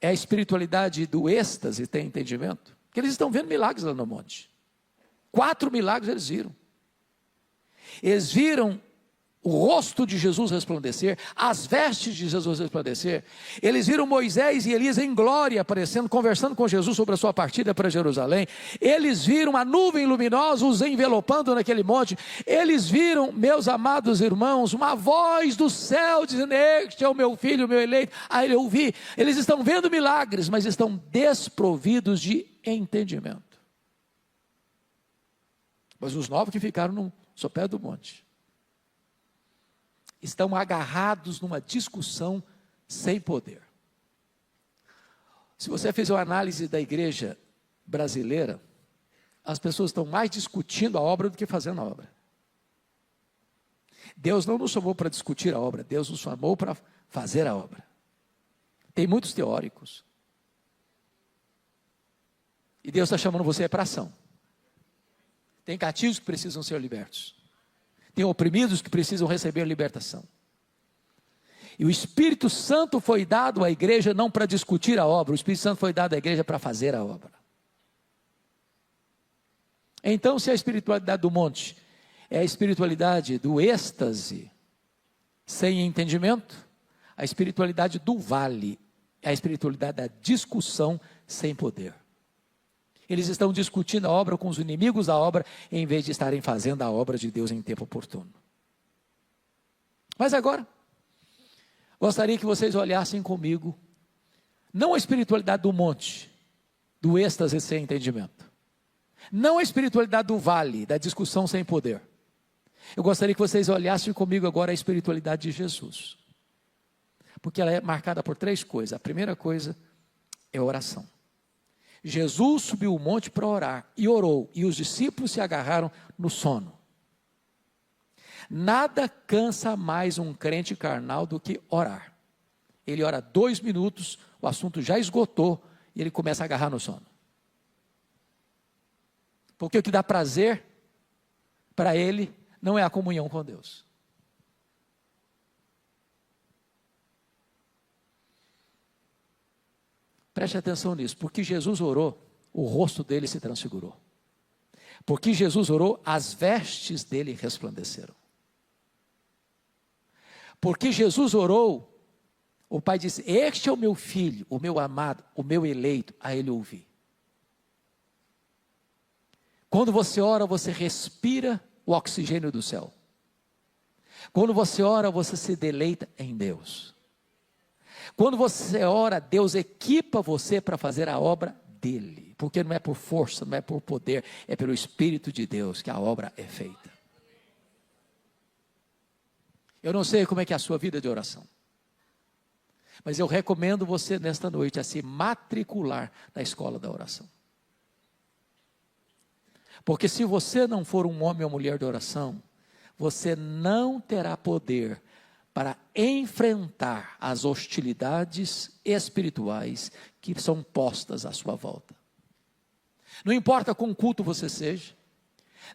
é a espiritualidade do êxtase, tem entendimento? Que eles estão vendo milagres lá no monte. 4 milagres eles viram. Eles viram o rosto de Jesus resplandecer, as vestes de Jesus resplandecer. Eles viram Moisés e Elias em glória aparecendo, conversando com Jesus sobre a sua partida para Jerusalém. Eles viram a nuvem luminosa os envelopando naquele monte. Eles viram, meus amados irmãos, uma voz do céu dizendo: este é o meu filho, o meu eleito. Aí eu ouvi. Eles estão vendo milagres, mas estão desprovidos de entendimento. Mas os 9 que ficaram no sopé do monte estão agarrados numa discussão sem poder. Se você fizer uma análise da igreja brasileira, as pessoas estão mais discutindo a obra do que fazendo a obra. Deus não nos chamou para discutir a obra, Deus nos chamou para fazer a obra. Tem muitos teóricos. E Deus está chamando você para ação. Tem cativos que precisam ser libertos. Tem oprimidos que precisam receber libertação. E o Espírito Santo foi dado à igreja não para discutir a obra, o Espírito Santo foi dado à igreja para fazer a obra. Então, se a espiritualidade do monte é a espiritualidade do êxtase sem entendimento, a espiritualidade do vale é a espiritualidade da discussão sem poder. Eles estão discutindo a obra com os inimigos da obra, em vez de estarem fazendo a obra de Deus em tempo oportuno. Mas agora, gostaria que vocês olhassem comigo, não a espiritualidade do monte, do êxtase sem entendimento, não a espiritualidade do vale, da discussão sem poder. Eu gostaria que vocês olhassem comigo agora a espiritualidade de Jesus, porque ela é marcada por 3 coisas. A primeira coisa é a oração. Jesus subiu o monte para orar, e orou, e os discípulos se agarraram no sono. Nada cansa mais um crente carnal do que orar. Ele ora 2 minutos, o assunto já esgotou, e ele começa a agarrar no sono. Porque o que dá prazer para ele não é a comunhão com Deus. Preste atenção nisso, porque Jesus orou, o rosto dele se transfigurou. Porque Jesus orou, as vestes dele resplandeceram. Porque Jesus orou, o Pai disse: este é o meu filho, o meu amado, o meu eleito, a ele ouvi. Quando você ora, você respira o oxigênio do céu. Quando você ora, você se deleita em Deus. Quando você ora, Deus equipa você para fazer a obra dele, porque não é por força, não é por poder, é pelo Espírito de Deus que a obra é feita. Eu não sei como é que é a sua vida de oração, mas eu recomendo você nesta noite a se matricular na escola da oração. Porque se você não for um homem ou mulher de oração, você não terá poder para enfrentar as hostilidades espirituais que são postas à sua volta. Não importa quão culto você seja,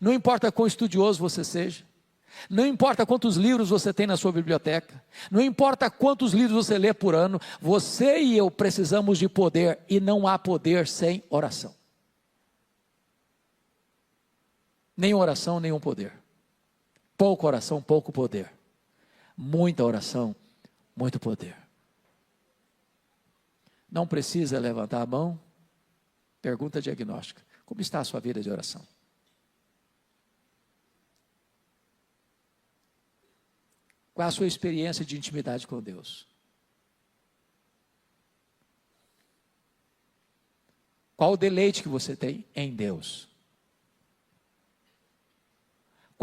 não importa quão estudioso você seja, não importa quantos livros você tem na sua biblioteca, não importa quantos livros você lê por ano, você e eu precisamos de poder, e não há poder sem oração. Nem oração, nenhum poder. Pouca oração, pouco poder. Muita oração, muito poder. Não precisa levantar a mão. Pergunta diagnóstica: como está a sua vida de oração? Qual a sua experiência de intimidade com Deus? Qual o deleite que você tem em Deus?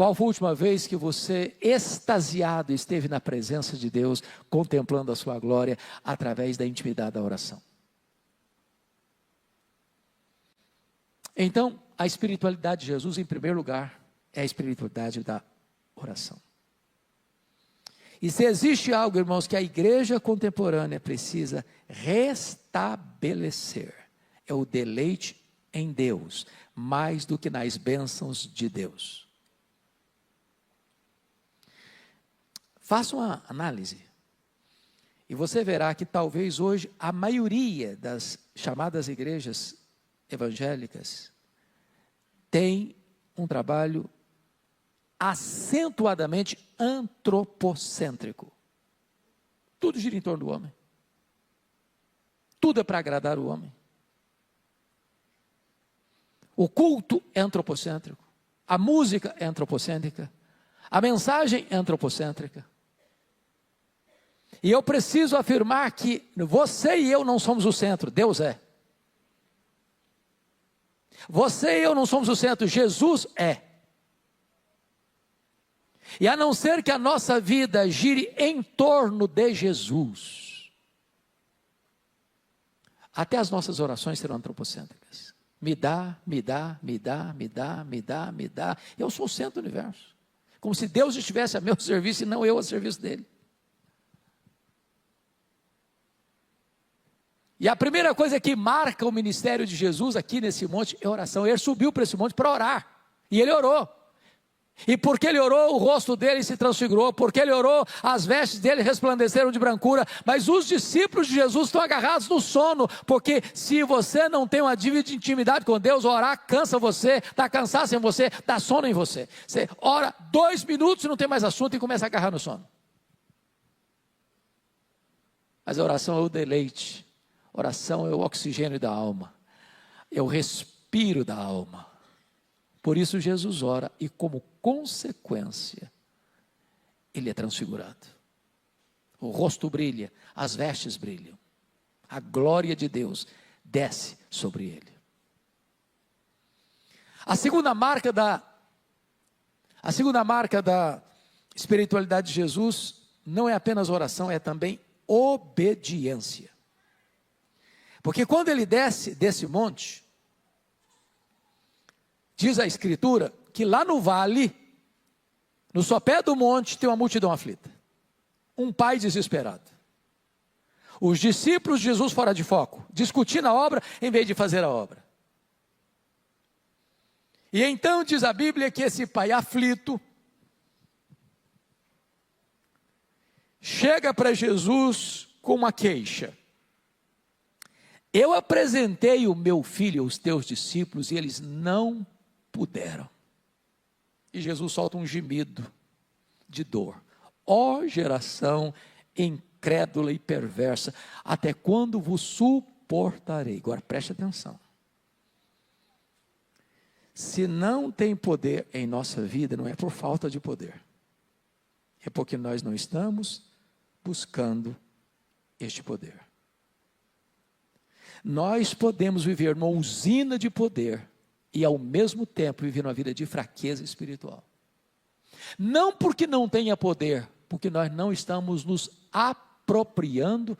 Qual foi a última vez que você, extasiado, esteve na presença de Deus, contemplando a sua glória, através da intimidade da oração? Então, a espiritualidade de Jesus, em primeiro lugar, é a espiritualidade da oração. E se existe algo, irmãos, que a igreja contemporânea precisa restabelecer, é o deleite em Deus, mais do que nas bênçãos de Deus. Faça uma análise, e você verá que talvez hoje a maioria das chamadas igrejas evangélicas tem um trabalho acentuadamente antropocêntrico. Tudo gira em torno do homem. Tudo é para agradar o homem. O culto é antropocêntrico. A música é antropocêntrica. A mensagem é antropocêntrica. E eu preciso afirmar que você e eu não somos o centro, Deus é. Você e eu não somos o centro, Jesus é. E a não ser que a nossa vida gire em torno de Jesus, até as nossas orações serão antropocêntricas. Me dá, me dá, me dá, me dá, me dá, me dá. Eu sou o centro do universo. Como se Deus estivesse a meu serviço e não eu a serviço dele. E a primeira coisa que marca o ministério de Jesus aqui nesse monte é oração. Ele subiu para esse monte para orar. E ele orou. E porque ele orou, o rosto dele se transfigurou. Porque ele orou, as vestes dele resplandeceram de brancura. Mas os discípulos de Jesus estão agarrados no sono. Porque se você não tem uma dívida de intimidade com Deus, orar cansa você, dá cansaço em você, dá sono em você. Você ora 2 minutos e não tem mais assunto e começa a agarrar no sono. Mas a oração é o deleite. Oração é o oxigênio da alma, é o respiro da alma. Por isso Jesus ora e como consequência, ele é transfigurado. O rosto brilha, as vestes brilham. A glória de Deus desce sobre ele. A segunda marca da espiritualidade de Jesus não é apenas oração, é também obediência. Porque quando ele desce desse monte, diz a Escritura que lá no vale, no sopé do monte, tem uma multidão aflita. Um pai desesperado. Os discípulos de Jesus fora de foco, discutindo a obra em vez de fazer a obra. E então diz a Bíblia que esse pai aflito chega para Jesus com uma queixa. Eu apresentei o meu filho aos teus discípulos e eles não puderam. E Jesus solta um gemido de dor. Ó geração incrédula e perversa, até quando vos suportarei? Agora preste atenção. Se não tem poder em nossa vida, não é por falta de poder. É porque nós não estamos buscando este poder. Nós podemos viver numa usina de poder e ao mesmo tempo viver uma vida de fraqueza espiritual. Não porque não tenha poder, porque nós não estamos nos apropriando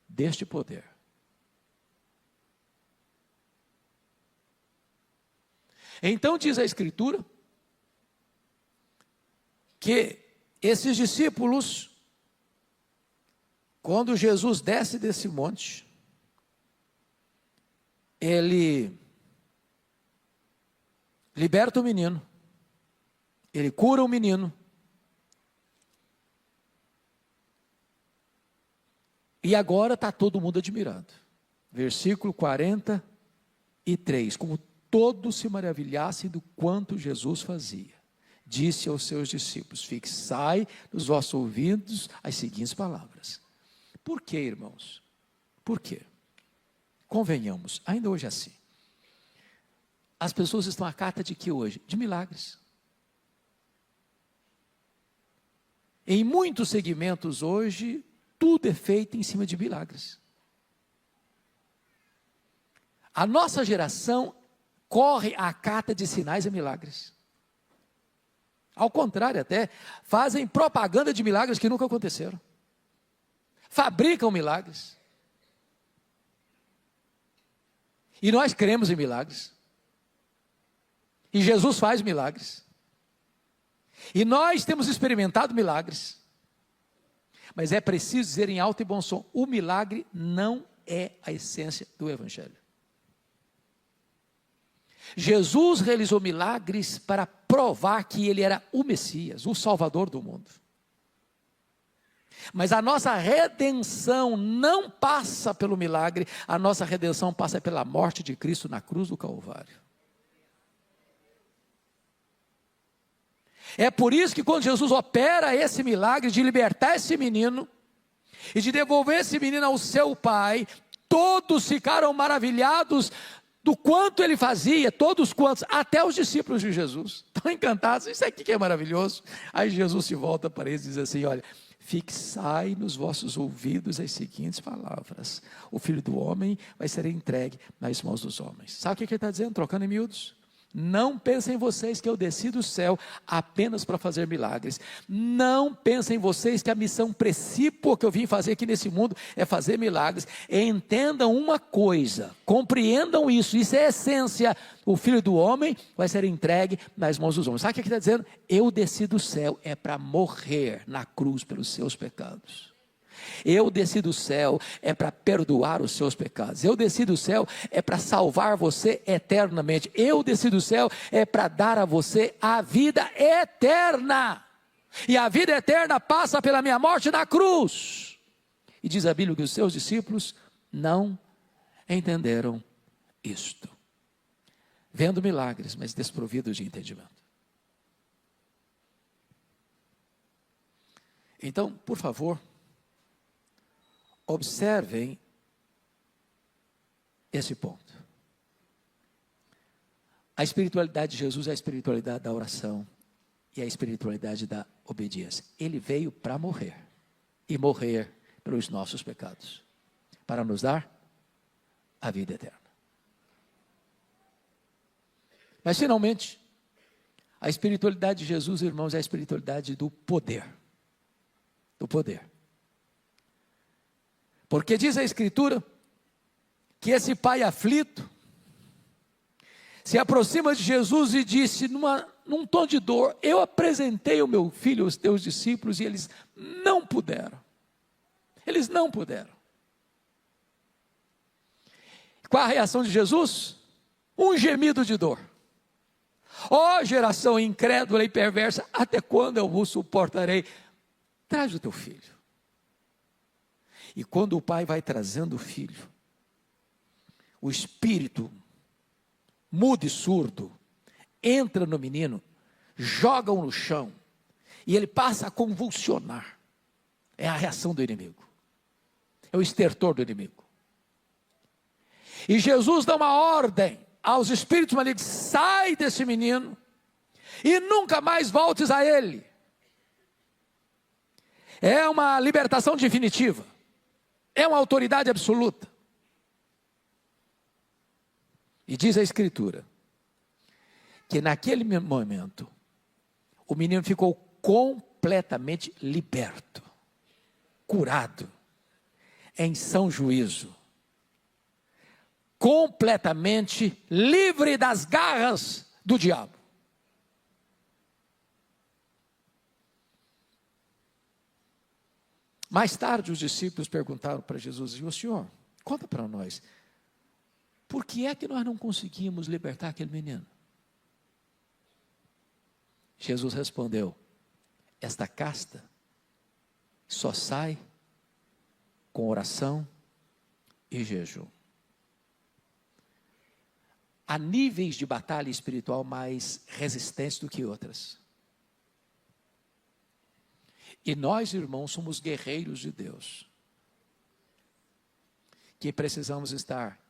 deste poder. Então diz a Escritura que esses discípulos, quando Jesus desce desse monte, ele liberta o menino, ele cura o menino, e agora está todo mundo admirado. Versículo 43, como todos se maravilhassem do quanto Jesus fazia, disse aos seus discípulos: fixai nos vossos ouvidos as seguintes palavras. Por quê, irmãos? Por quê? Convenhamos, ainda hoje é assim. As pessoas estão à carta de que hoje? De milagres. Em muitos segmentos hoje, tudo é feito em cima de milagres. A nossa geração corre à carta de sinais e milagres. Ao contrário até, fazem propaganda de milagres que nunca aconteceram. Fabricam milagres. E nós cremos em milagres. E Jesus faz milagres. E nós temos experimentado milagres. Mas é preciso dizer em alto e bom som, o milagre não é a essência do Evangelho. Jesus realizou milagres para provar que ele era o Messias, o Salvador do mundo. Mas a nossa redenção não passa pelo milagre, a nossa redenção passa pela morte de Cristo na cruz do Calvário. É por isso que quando Jesus opera esse milagre de libertar esse menino e de devolver esse menino ao seu pai, todos ficaram maravilhados do quanto ele fazia, todos quantos, até os discípulos de Jesus, estão encantados, isso aqui que é maravilhoso. Aí Jesus se volta para eles e diz assim, olha, fixai nos vossos ouvidos as seguintes palavras, o Filho do Homem vai ser entregue nas mãos dos homens. Sabe o que ele está dizendo, trocando em miúdos? Não pensem vocês que eu desci do céu apenas para fazer milagres. Não pensem vocês que a missão principal que eu vim fazer aqui nesse mundo é fazer milagres. Entendam uma coisa, compreendam isso, isso é a essência. O Filho do Homem vai ser entregue nas mãos dos homens. Sabe o que ele está dizendo? Eu desci do céu é para morrer na cruz pelos seus pecados. Eu desci do céu é para perdoar os seus pecados. Eu desci do céu é para salvar você eternamente. Eu desci do céu é para dar a você a vida eterna. E a vida eterna passa pela minha morte na cruz. E diz a Bíblia que os seus discípulos não entenderam isto. Vendo milagres, mas desprovidos de entendimento. Então, por favor, observem esse ponto. A espiritualidade de Jesus é a espiritualidade da oração e a espiritualidade da obediência. Ele veio para morrer e morrer pelos nossos pecados, para nos dar a vida eterna. Mas finalmente, a espiritualidade de Jesus, irmãos, é a espiritualidade do poder. Do poder. Porque diz a Escritura que esse pai aflito se aproxima de Jesus e disse num tom de dor, eu apresentei o meu filho aos teus discípulos e eles não puderam. Eles não puderam. Qual a reação de Jesus? Um gemido de dor. Ó geração incrédula e perversa, até quando eu vos suportarei? Traz o teu filho. E quando o pai vai trazendo o filho, o espírito mudo e surdo entra no menino, joga-o no chão, e ele passa a convulsionar. É a reação do inimigo. É o estertor do inimigo. E Jesus dá uma ordem aos espíritos malignos, sai desse menino, e nunca mais voltes a ele. É uma libertação definitiva. É uma autoridade absoluta. E diz a Escritura, que naquele momento, o menino ficou completamente liberto, curado, em são juízo, completamente livre das garras do diabo. Mais tarde os discípulos perguntaram para Jesus, e o Senhor, conta para nós, por que é que nós não conseguimos libertar aquele menino? Jesus respondeu, esta casta só sai com oração e jejum. Há níveis de batalha espiritual mais resistentes do que outras. E nós, irmãos, somos guerreiros de Deus, que precisamos estar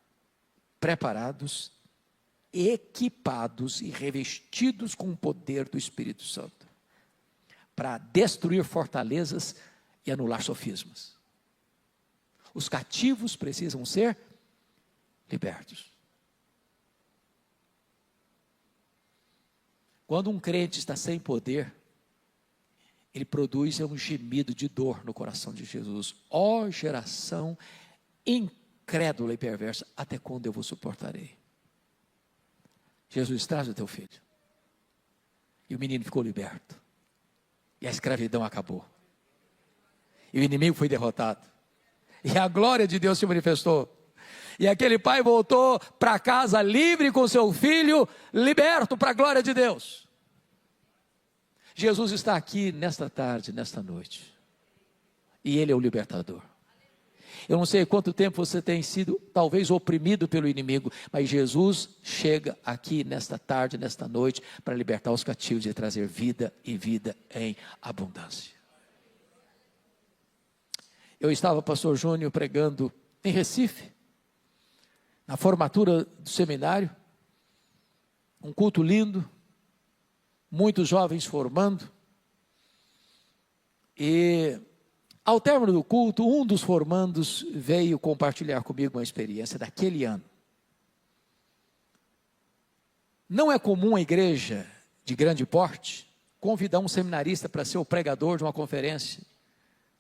preparados, equipados e revestidos com o poder do Espírito Santo, para destruir fortalezas e anular sofismas. Os cativos precisam ser libertos. Quando um crente está sem poder, ele produz um gemido de dor no coração de Jesus. Ó geração incrédula e perversa, até quando eu vos suportarei? Jesus, traz o teu filho. E o menino ficou liberto. E a escravidão acabou. E o inimigo foi derrotado. E a glória de Deus se manifestou. E aquele pai voltou para casa livre com seu filho, liberto para a glória de Deus. Jesus está aqui nesta tarde, nesta noite. E Ele é o libertador. Eu não sei quanto tempo você tem sido, talvez, oprimido pelo inimigo, mas Jesus chega aqui nesta tarde, nesta noite, para libertar os cativos e trazer vida e vida em abundância. Eu estava, pastor Júnior, pregando em Recife, na formatura do seminário, um culto lindo, muitos jovens formando, e ao término do culto, um dos formandos veio compartilhar comigo uma experiência daquele ano. Não é comum a igreja de grande porte convidar um seminarista para ser o pregador de uma conferência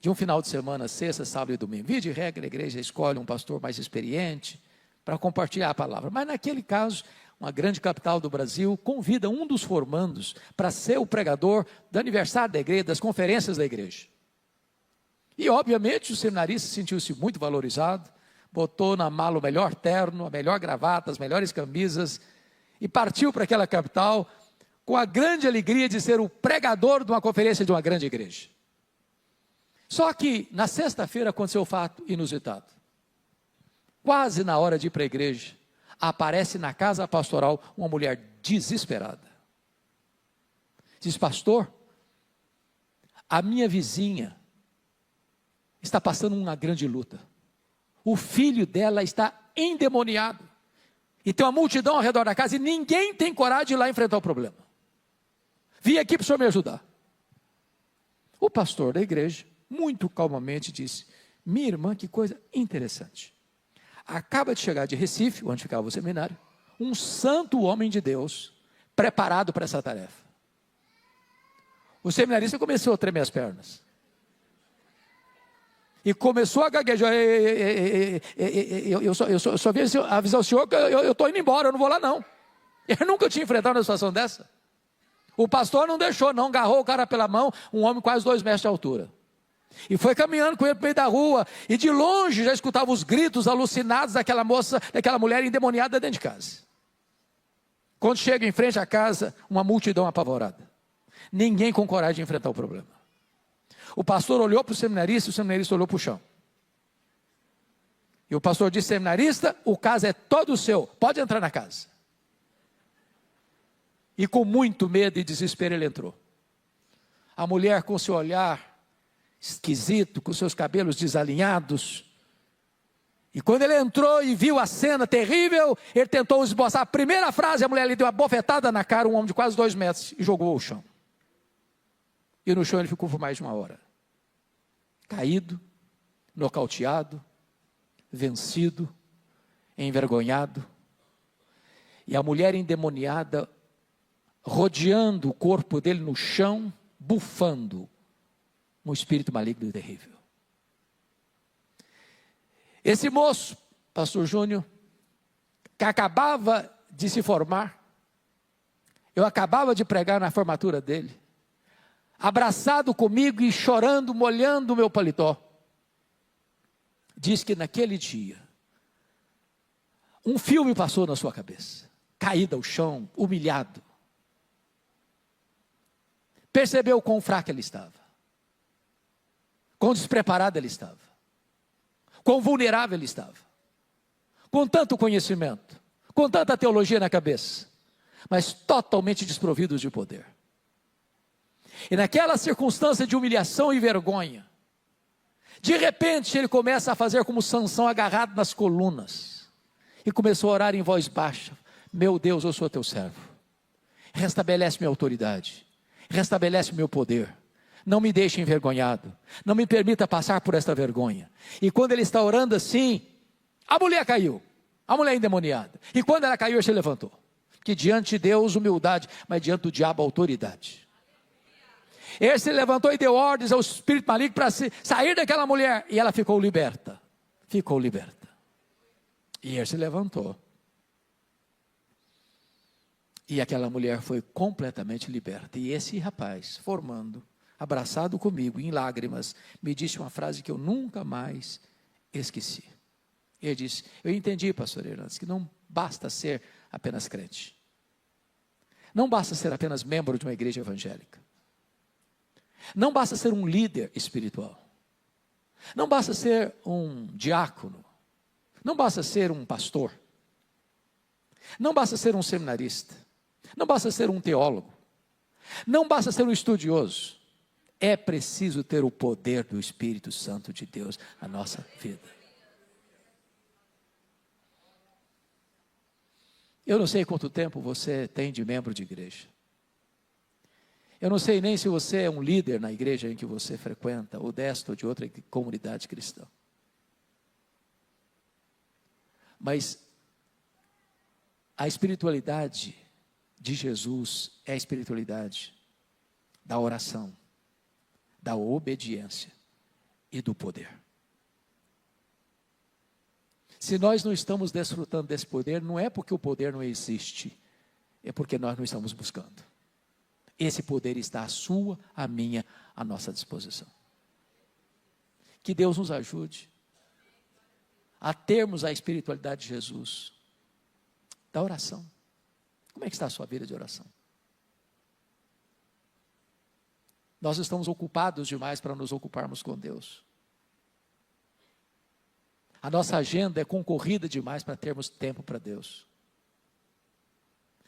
de um final de semana, sexta, sábado e domingo. Via de regra, a igreja escolhe um pastor mais experiente para compartilhar a palavra. Mas naquele caso, uma grande capital do Brasil convida um dos formandos para ser o pregador do aniversário da igreja, das conferências da igreja. E obviamente o seminarista sentiu-se muito valorizado, botou na mala o melhor terno, a melhor gravata, as melhores camisas, e partiu para aquela capital com a grande alegria de ser o pregador de uma conferência de uma grande igreja. Só que na sexta-feira aconteceu um fato inusitado. Quase na hora de ir para a igreja, aparece na casa pastoral uma mulher desesperada. Diz: pastor, a minha vizinha está passando uma grande luta. O filho dela está endemoniado. E tem uma multidão ao redor da casa e ninguém tem coragem de ir lá enfrentar o problema. Vim aqui para o senhor me ajudar. O pastor da igreja, muito calmamente, disse: minha irmã, que coisa interessante. Acaba de chegar de Recife, onde ficava o seminário, um santo homem de Deus, preparado para essa tarefa. O seminarista começou a tremer as pernas. E começou a gaguejar. Eu só vim avisar o senhor que eu estou indo embora, eu não vou lá não. Eu nunca tinha enfrentado uma situação dessa. O pastor não deixou não, agarrou o cara pela mão, um homem quase 2 metros de altura. E foi caminhando com ele para o meio da rua, e de longe já escutava os gritos alucinados daquela moça, daquela mulher endemoniada dentro de casa. Quando chega em frente à casa, uma multidão apavorada. Ninguém com coragem de enfrentar o problema. O pastor olhou para o seminarista olhou para o chão. E o pastor disse: seminarista, o caso é todo seu, pode entrar na casa. E com muito medo e desespero ele entrou. A mulher com seu olhar esquisito, com seus cabelos desalinhados. E quando ele entrou e viu a cena terrível, ele tentou esboçar a primeira frase, a mulher lhe deu uma bofetada na cara, um homem de quase 2 metros, e jogou ao chão. E no chão ele ficou por mais de 1 hora. Caído, nocauteado, vencido, envergonhado. E a mulher endemoniada, rodeando o corpo dele no chão, bufando um espírito maligno e terrível. Esse moço, pastor Júnior, que acabava de se formar, eu acabava de pregar na formatura dele, abraçado comigo e chorando, molhando o meu paletó, diz que naquele dia, um filme passou na sua cabeça, caído ao chão, humilhado, percebeu quão fraco ele estava, quão despreparado ele estava, quão vulnerável ele estava, com tanto conhecimento, com tanta teologia na cabeça, mas totalmente desprovidos de poder. E naquela circunstância de humilhação e vergonha, de repente ele começa a fazer como Sansão, agarrado nas colunas, e começou a orar em voz baixa: meu Deus, eu sou teu servo, restabelece minha autoridade, restabelece meu poder, não me deixe envergonhado, não me permita passar por esta vergonha. E quando ele está orando assim, a mulher caiu, a mulher endemoniada, e quando ela caiu, ele se levantou. que diante de Deus humildade, mas diante do diabo autoridade. Ele se levantou e deu ordens ao espírito maligno para sair daquela mulher, e ela ficou liberta. Ficou liberta. E ele se levantou. E aquela mulher foi completamente liberta. E esse rapaz, formando, abraçado comigo, em lágrimas, me disse uma frase que eu nunca mais esqueci. Ele disse: eu entendi, pastor Hernandes, que não basta ser apenas crente. Não basta ser apenas membro de uma igreja evangélica. Não basta ser um líder espiritual. Não basta ser um diácono. Não basta ser um pastor. Não basta ser um seminarista. Não basta ser um teólogo. Não basta ser um estudioso. É preciso ter o poder do Espírito Santo de Deus na nossa vida. Eu não sei quanto tempo você tem de membro de igreja. Eu não sei nem se você é um líder na igreja em que você frequenta, ou desta ou de outra comunidade cristã. Mas a espiritualidade de Jesus é a espiritualidade da oração, da obediência e do poder. Se nós não estamos desfrutando desse poder, não é porque o poder não existe, é porque nós não estamos buscando. Esse poder está à sua, à minha, à nossa disposição. Que Deus nos ajude a termos a espiritualidade de Jesus, da oração. Como é que está a sua vida de oração? Nós estamos ocupados demais para nos ocuparmos com Deus. A nossa agenda é concorrida demais para termos tempo para Deus.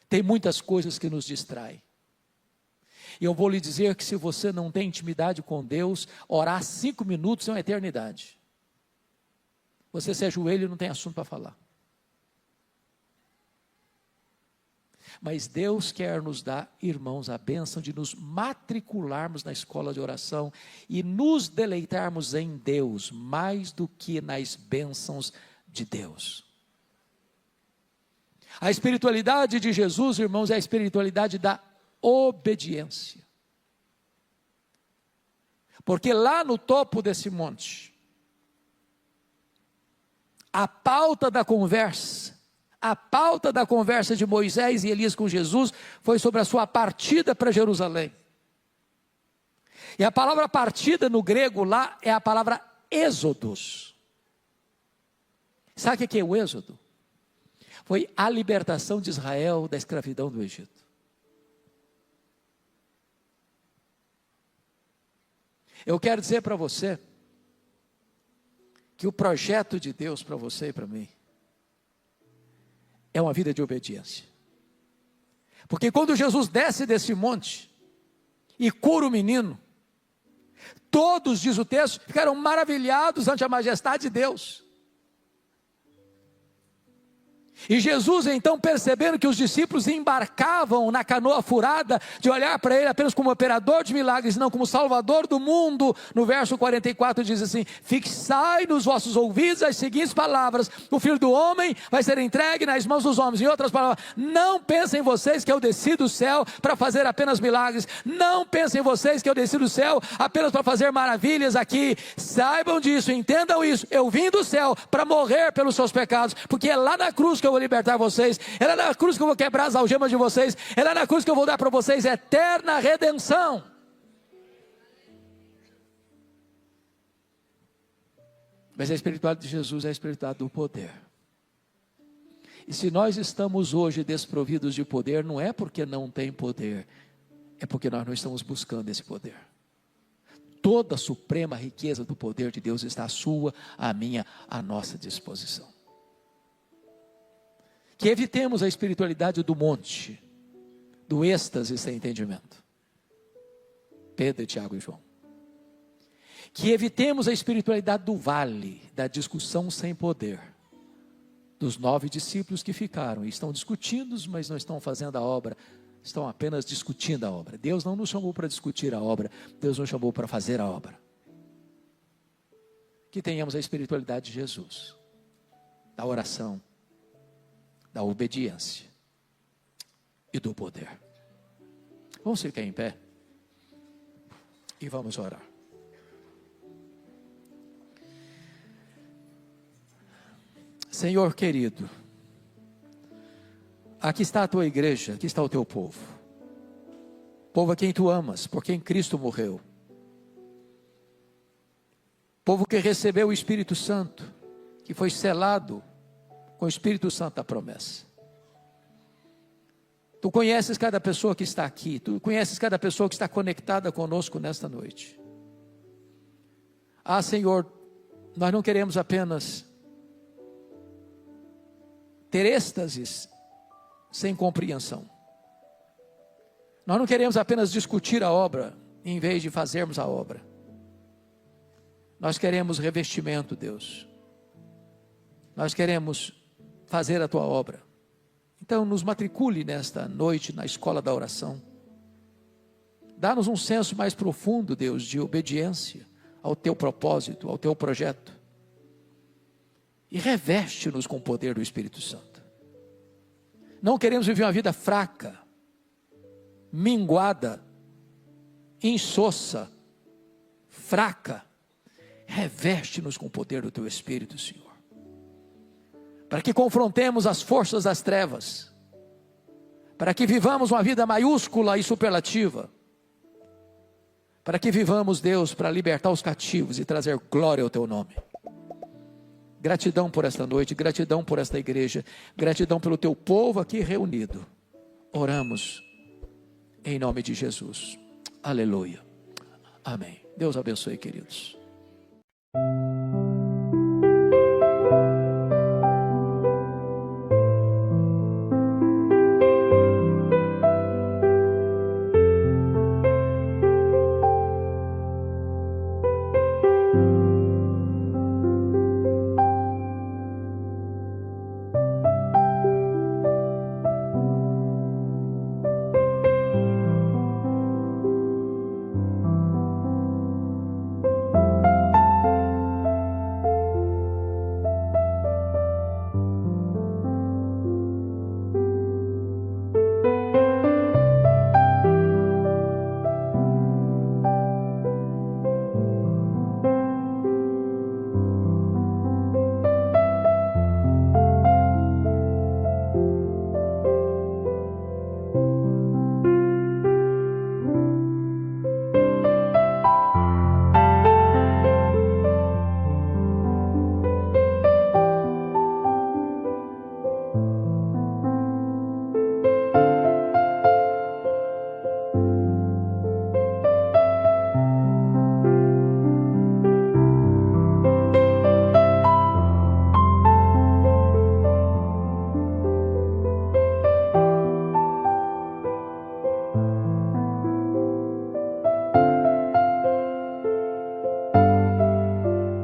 Tem muitas coisas que nos distraem. E eu vou lhe dizer que se você não tem intimidade com Deus, orar 5 minutos é uma eternidade. Você se ajoelha e não tem assunto para falar. Mas Deus quer nos dar, irmãos, a bênção de nos matricularmos na escola de oração e nos deleitarmos em Deus, mais do que nas bênçãos de Deus. A espiritualidade de Jesus, irmãos, é a espiritualidade da obediência. Porque lá no topo desse monte, a pauta da conversa de Moisés e Elias com Jesus foi sobre a sua partida para Jerusalém. E a palavra partida no grego lá é a palavra êxodos. Sabe o que é o êxodo? Foi a libertação de Israel da escravidão do Egito. Eu quero dizer para você que o projeto de Deus para você e para mim é uma vida de obediência. Porque quando Jesus desce desse monte e cura o menino, todos, diz o texto, ficaram maravilhados ante a majestade de Deus. E Jesus então, percebendo que os discípulos embarcavam na canoa furada, de olhar para ele apenas como operador de milagres, não como salvador do mundo, no verso 44 diz assim: fixai nos vossos ouvidos as seguintes palavras: o Filho do Homem vai ser entregue nas mãos dos homens. Em outras palavras, não pensem vocês que eu desci do céu para fazer apenas milagres, não pensem vocês que eu desci do céu apenas para fazer maravilhas aqui. Saibam disso, entendam isso, eu vim do céu para morrer pelos seus pecados, porque é lá na cruz que eu vou libertar vocês, é lá na cruz que eu vou quebrar as algemas de vocês, é lá na cruz que eu vou dar para vocês eterna redenção. Mas a espiritualidade de Jesus é a espiritualidade do poder. E se nós estamos hoje desprovidos de poder, não é porque não tem poder, é porque nós não estamos buscando esse poder. Toda a suprema riqueza do poder de Deus está à sua, à minha, à nossa disposição. Que evitemos a espiritualidade do monte, do êxtase sem entendimento. Pedro, Tiago e João. Que evitemos a espiritualidade do vale, da discussão sem poder. Dos 9 discípulos que ficaram e estão discutindo, mas não estão fazendo a obra, estão apenas discutindo a obra. Deus não nos chamou para discutir a obra, Deus nos chamou para fazer a obra. Que tenhamos a espiritualidade de Jesus, da oração, da obediência, e do poder. Vamos ficar em pé e vamos orar. Senhor querido, aqui está a tua igreja, aqui está o teu povo. Povo a quem tu amas, por quem Cristo morreu. Povo que recebeu o Espírito Santo, que foi selado com o Espírito Santo da promessa. Tu conheces cada pessoa que está aqui, tu conheces cada pessoa que está conectada conosco nesta noite. Ah, Senhor, nós não queremos apenas ter êxtases sem compreensão. Nós não queremos apenas discutir a obra, em vez de fazermos a obra. Nós queremos revestimento, Deus. Nós queremos fazer a tua obra. Então nos matricule nesta noite na escola da oração. Dá-nos um senso mais profundo, Deus, de obediência ao teu propósito, ao teu projeto. E reveste-nos com o poder do Espírito Santo. Não queremos viver uma vida fraca, minguada, insossa, fraca. Reveste-nos com o poder do teu Espírito, Senhor. Para que confrontemos as forças das trevas. Para que vivamos uma vida maiúscula e superlativa. Para que vivamos, Deus, para libertar os cativos e trazer glória ao teu nome. Gratidão por esta noite, gratidão por esta igreja, gratidão pelo teu povo aqui reunido. Oramos em nome de Jesus. Aleluia. Amém. Deus abençoe, queridos.